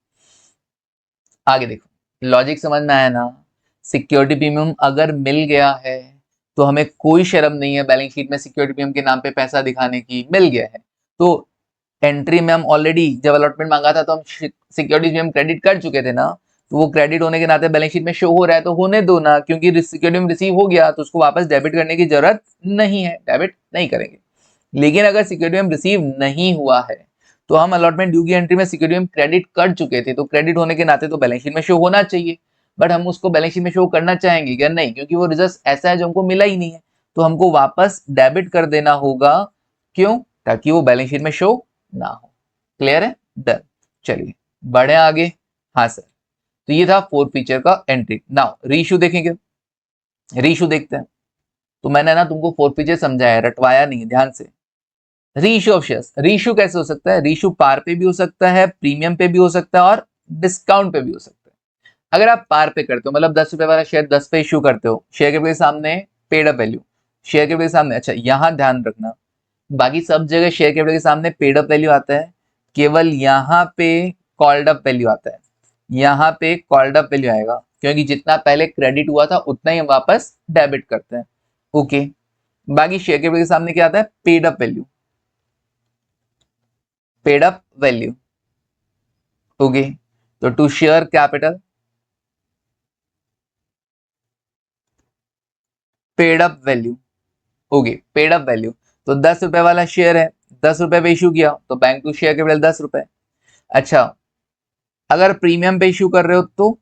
आगे देखो, लॉजिक समझ में आया ना। सिक्योरिटी प्रीमियम अगर मिल गया है तो हमें कोई शर्म नहीं है बैलेंस शीट में सिक्योरिटी प्रीमियम के नाम पे पैसा दिखाने की, मिल गया है तो एंट्री में हम ऑलरेडी जब अलॉटमेंट मांगा था तो हम सिक्योरिटी प्रीमियम क्रेडिट कर चुके थे ना, तो वो क्रेडिट होने के नाते बैलेंस शीट में शो हो रहा है तो होने दो ना, क्योंकि सिक्योरिटी प्रीमियम रिसीव हो गया तो उसको वापस डेबिट करने की जरूरत नहीं है, डेबिट नहीं करेंगे। लेकिन अगर सिक्योरिटी प्रीमियम रिसीव नहीं हुआ है तो हम अलॉटमेंट ड्यू की एंट्री में सिक्योरिटी प्रीमियम क्रेडिट कर चुके थे, तो क्रेडिट होने के नाते तो बैलेंस शीट में शो होना चाहिए, बट हम उसको बैलेंस शीट में शो करना चाहेंगे क्या, नहीं, क्योंकि वो रिजल्ट ऐसा है जो हमको मिला ही नहीं है, तो हमको वापस डेबिट कर देना होगा, क्यों, ताकि वो बैलेंस शीट में शो ना हो। क्लियर है, डन। चलिए बढ़े आगे, हाँ सर, तो ये था फोर्थ फीचर का एंट्री। नाउ रीइश्यू देखेंगे, रीइश्यू देखते हैं। तो मैंने ना तुमको फोर्थ फीचर समझाया, रटवाया नहीं, ध्यान से। रीइश्यू ऑफ शेयर्स, रीइश्यू कैसे हो सकता है, रीइश्यू पार पे भी हो सकता है, प्रीमियम पे भी हो सकता है और डिस्काउंट पे भी हो सकता है। अगर आप पार पे करते हो, मतलब 10 रुपए वाला शेयर 10 पे इश्यू करते हो, शेयर कैपिटल के सामने paid up value, share capital के सामने, अच्छा यहां ध्यान रखना, बाकी सब जगह शेयर कैपिटल के सामने पेड अप वैल्यू आता है, केवल यहाँ पे कॉल्ड अप वैल्यू आता है, यहाँ पे कॉल्ड अप वैल्यू आएगा, क्योंकि जितना पहले क्रेडिट हुआ था उतना ही हम वापस डेबिट करते हैं। ओके, बाकी शेयर कैपिटल के सामने क्या आता है, paid up value, paid up value. Okay, तो to share capital, paid up value, okay, paid up value. तो 10 रुपए वाला शेयर है, 10 रुपए पे इशू किया तो बैंक टू शेयर कैपिटल 10 रुपए। अच्छा, अगर प्रीमियम पे इशू कर रहे हो तो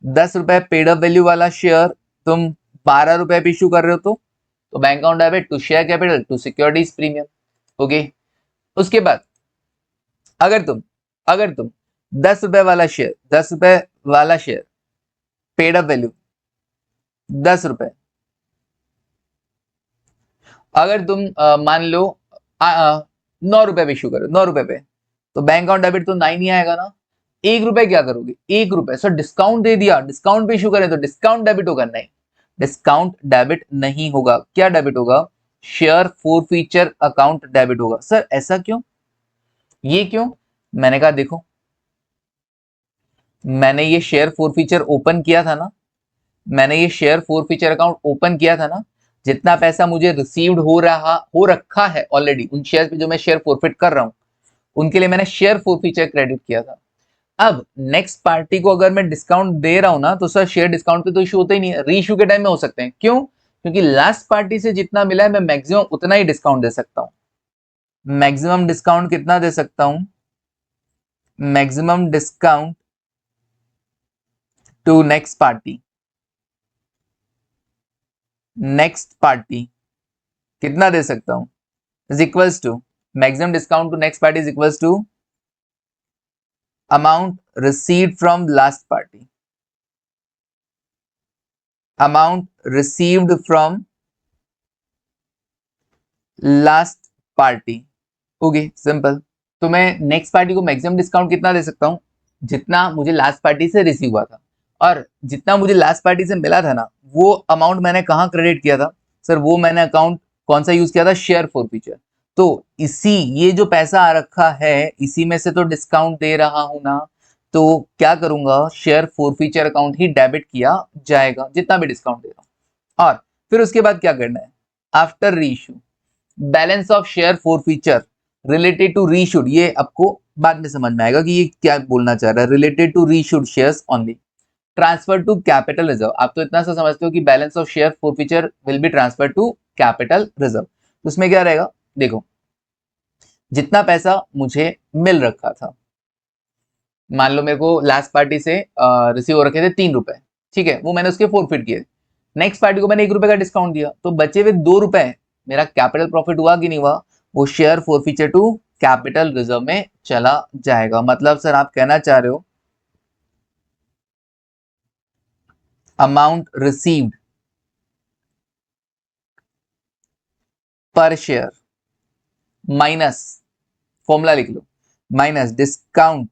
10 रुपए पेड अप वैल्यू वाला शेयर तुम 12 रुपए पे इशू कर रहे हो तो bank account debit to share capital to securities premium. Okay, उसके बाद अगर तुम 10 रुपए वाला शेयर, 10 रुपए वाला शेयर पेड अप वैल्यू 10 रुपए, अगर तुम मान लो 9 रुपए पे इशू करो, 9 रुपए पे, तो बैंक अकाउंट डेबिट तो 9 ही आएगा ना। 1 रुपए क्या करोगे, 1 रुपए सर डिस्काउंट दे दिया, डिस्काउंट पे इशू करें तो डिस्काउंट डेबिट होगा, नहीं, डिस्काउंट डेबिट नहीं होगा, क्या डेबिट होगा, share four feature account debit होगा। सर ऐसा क्यों, ये क्यों, मैंने कहा देखो, मैंने ये शेयर फोर फीचर ओपन किया था ना, मैंने ये share four feature account open किया था ना, जितना पैसा मुझे रिसीव्ड हो रखा है ऑलरेडी उन शेयर पे जो मैं शेयर फोरफिट कर रहा हूं, उनके लिए मैंने शेयर फोर फीचर क्रेडिट किया था। अब नेक्स्ट पार्टी को अगर मैं डिस्काउंट दे रहा हूं ना, तो सर शेयर डिस्काउंट पे तो इशू होता ही नहीं है, रीइश्यू के टाइम में हो सकते हैं, क्यों, क्योंकि लास्ट पार्टी से जितना मिला है मैं मैक्सिमम उतना ही डिस्काउंट दे सकता हूं। मैक्सिमम डिस्काउंट कितना दे सकता हूं, maximum discount to next party, next party कितना दे सकता हूं, is equals to, maximum discount to next party is equals to amount received from last party, amount received from last party. Okay, simple. तो मैं नेक्स्ट पार्टी को मैक्सिमम डिस्काउंट कितना दे सकता हूं, जितना मुझे लास्ट पार्टी से रिसीव हुआ था, और जितना मुझे लास्ट पार्टी से मिला था ना, वो अमाउंट मैंने कहां क्रेडिट किया था, सर वो मैंने अकाउंट कौन सा यूज किया था, शेयर फोर फीचर। तो इसी, ये जो पैसा आ रखा है इसी में से तो डिस्काउंट दे रहा हूं ना, तो क्या करूंगा, शेयर फोर फीचर अकाउंट ही डेबिट किया जाएगा जितना भी डिस्काउंट दे रहा हूं। और फिर उसके बाद क्या करना है, after reissue balance of share forfeiture related to reissued, ये आपको बाद में समझ में आएगा कि ये क्या बोलना चाह रहा है, related to reissued shares only, transfer to capital reserve. आप तो इतना सा समझते हो कि balance of share forfeiture will be transfer to capital reserve. तो उसमें क्या रहेगा, देखो जितना पैसा मुझे मिल रखा था, मान लो मेरे को लास्ट पार्टी से रिसीव हो रखे थे 3 रुपए, ठीक है, वो मैंने उसके फोरफिट किए। नेक्स्ट पार्टी को मैंने 1 रुपए का डिस्काउंट दिया, तो बचे हुए 2 रुपए मेरा कैपिटल प्रॉफिट हुआ कि नहीं हुआ, वो share forfeiture to capital reserve में चला जाएगा। मतलब सर आप कहना चाह रहे हो अमाउंट रिसीव्ड पर शेयर माइनस, फॉर्मूला लिख लो, माइनस डिस्काउंट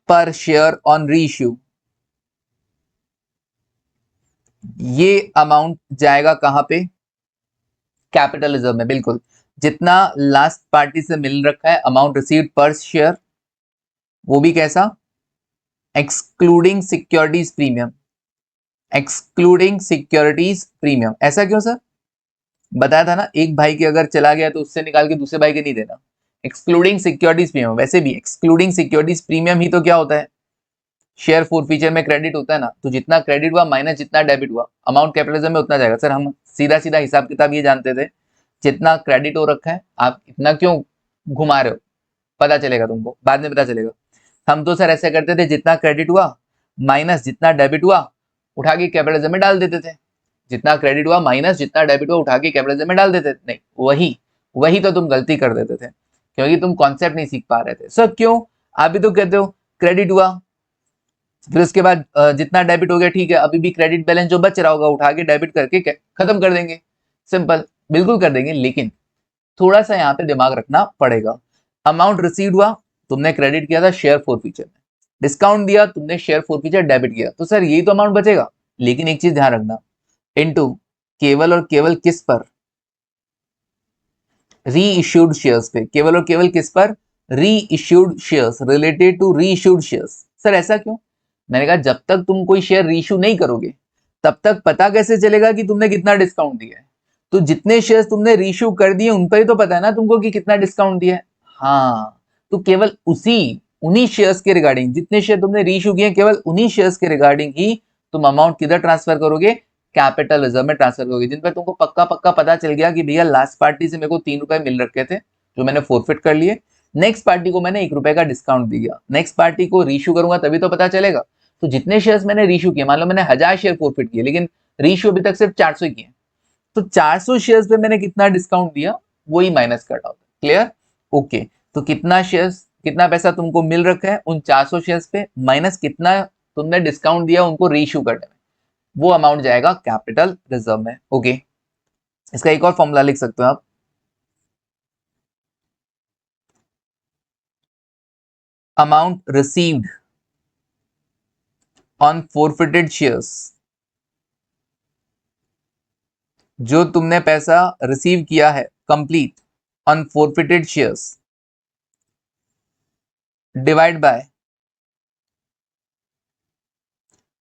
पर शेयर ऑन रीइश्यू, ये अमाउंट जाएगा कहां पे, कैपिटल रिजर्व में। बिल्कुल, जितना लास्ट पार्टी से मिल रखा है अमाउंट रिसीव्ड पर शेयर, वो भी कैसा, excluding securities premium, excluding securities premium. ऐसा क्यों सर, बताया था ना, एक भाई के अगर चला गया तो उससे निकाल के दूसरे भाई के नहीं देना, एक्सक्लूडिंग सिक्योरिटीज प्रीमियम। वैसे भी एक्सक्लूडिंग सिक्योरिटीज प्रीमियम ही तो क्या होता है, शेयर फोरफीचर में क्रेडिट होता है ना, तो जितना क्रेडिट हुआ माइनस जितना डेबिट हुआ, अमाउंट कैपिटलिज्म में उतना जाएगा। सर हम सीधा सीधा हिसाब किताब ये जानते थे, जितना क्रेडिट हो रखा है आप इतना क्यों घुमा रहे हो, पता चलेगा तुमको, बाद में पता चलेगा। हम तो सर ऐसे करते थे, जितना क्रेडिट हुआ माइनस जितना डेबिट हुआ उठा के कैपिटलिज्म में डाल देते थे, जितना क्रेडिट हुआ माइनस जितना डेबिट हुआ उठा के कैपिटलिज्म में डाल देते थे। नहीं, वही वही तो तुम गलती कर देते थे, क्योंकि तुम कॉन्सेप्ट नहीं सीख पा रहे थे। सर क्यों, आप भी तो कहते हो क्रेडिट हुआ, फिर उसके बाद जितना डेबिट हो गया ठीक है, अभी भी क्रेडिट बैलेंस जो बच रहा होगा उठा के डेबिट करके खत्म कर देंगे। सिंपल, बिल्कुल कर देंगे, लेकिन थोड़ा सा यहाँ पे दिमाग रखना पड़ेगा। अमाउंट रिसीव्ड हुआ, तुमने क्रेडिट किया था शेयर फोरफीचर में, डिस्काउंट दिया तुमने शेयर फोरफीचर डेबिट किया, तो सर यही तो अमाउंट बचेगा। लेकिन एक चीज ध्यान रखना, इनटू केवल और केवल किस पर, री इश्यूड शेयर्स पे, केवल और केवल किस पर, reissued shares, related to reissued shares. Sir ऐसा क्यों, मैंने कहा जब तक तुम कोई शेयर रीइश्यू नहीं करोगे तब तक पता कैसे चलेगा कि तुमने कितना डिस्काउंट दिया है, तो जितने शेयर्स तुमने रीइश्यू कर दिए उन पर ही तो पता है ना तुमको कि कितना डिस्काउंट दिया है। हाँ, तो केवल उन्हीं शेयर्स के रिगार्डिंग, जितने शेयर तुमने रीइश्यू किए केवल उन्हीं शेयर्स के रिगार्डिंग ही तुम अमाउंट किधर ट्रांसफर करोगे, कैपिटल रिजर्व में ट्रांसफर करोगे, जिन पर तुमको पक्का पक्का पता चल गया कि भैया लास्ट पार्टी से मेरे को 3 रुपए मिल रखे थे जो मैंने फोरफिट कर लिए, नेक्स्ट पार्टी को मैंने 1 रुपए का डिस्काउंट दिया, नेक्स्ट पार्टी को रीइश्यू करूंगा तभी तो पता चलेगा। तो जितने शेयर्स मैंने रीइश्यू किए, मान लो मैंने 1000 शेयर फोरफिट किए लेकिन रीइश्यू अभी तक सिर्फ 400 किए, तो 400 शेयर्स पे मैंने कितना डिस्काउंट दिया वही minus cut out. Clear, okay. तो कितना शेयर्स, कितना पैसा तुमको मिल रखा है उन 400 शेयर्स पे, माइनस कितना तुमने डिस्काउंट दिया उनको रीइश्यू करने में, वो अमाउंट जाएगा कैपिटल रिजर्व में। ओके, इसका एक और फॉर्मूला लिख सकते हो आप, amount received on forfeited shares, जो तुमने पैसा रिसीव किया है complete on forfeited shares, divide by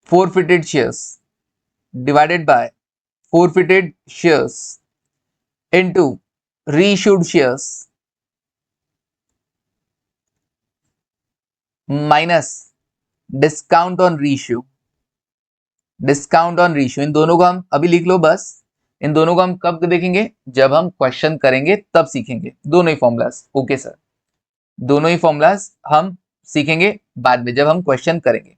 forfeited shares, divided by forfeited shares into reissued shares minus discount on reissue, discount on reissue. इन दोनों को हम अभी लिख लो बस, इन दोनों को हम कब देखेंगे, जब हम क्वेश्चन करेंगे तब सीखेंगे दोनों ही फॉर्मूलाज। ओके सर, दोनों ही फॉर्मूलाज हम सीखेंगे बाद में जब हम क्वेश्चन करेंगे।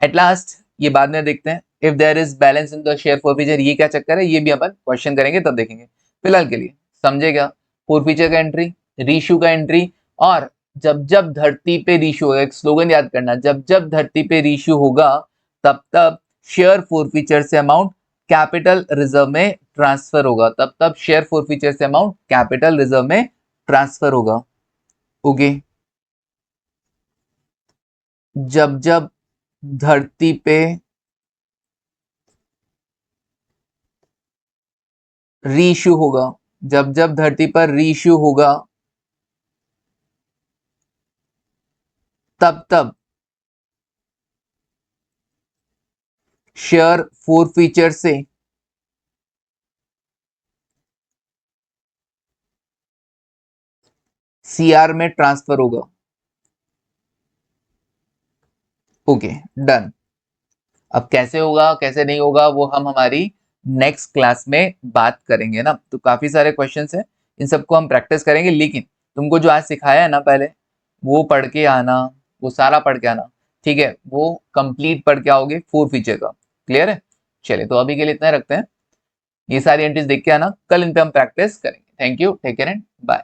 एट लास्ट ये बाद में देखते हैं, if there is balance in the share forfeiture, ये क्या चक्कर है, ये भी अपन क्वेश्चन करेंगे तब देखेंगे। फिलहाल के लिए समझेगा, फोरफीचर का एंट्री, रीइश्यू का एंट्री, और जब जब धरती पे रीइश्यू होगा, एक स्लोगन याद करना, जब जब धरती पे रीइश्यू होगा तब तब शेयर फोरफीचर से अमाउंट कैपिटल रिजर्व में ट्रांसफर होगा, तब तब शेयर फोरफीचर से अमाउंट कैपिटल रिजर्व में ट्रांसफर होगा। ओके, जब जब धरती पे रीइश्यू होगा, जब जब धरती पर रीइश्यू होगा तब तब शेयर फोरफीचर से सीआर में ट्रांसफर होगा। Okay, done. अब कैसे होगा कैसे नहीं होगा वो हम हमारी नेक्स्ट क्लास में बात करेंगे ना। तो काफी सारे क्वेश्चंस हैं, इन सबको हम प्रैक्टिस करेंगे, लेकिन तुमको जो आज सिखाया है ना पहले वो पढ़ के आना, वो सारा पढ़ के आना, ठीक है, वो कंप्लीट पढ़ के आओगे फोर फीचर का। क्लियर है? चलिए, तो अभी के लिए इतना रखते हैं। ये सारी एंट्रीज देख के आना, कल इन पे हम प्रैक्टिस करेंगे। Thank you, take care and bye.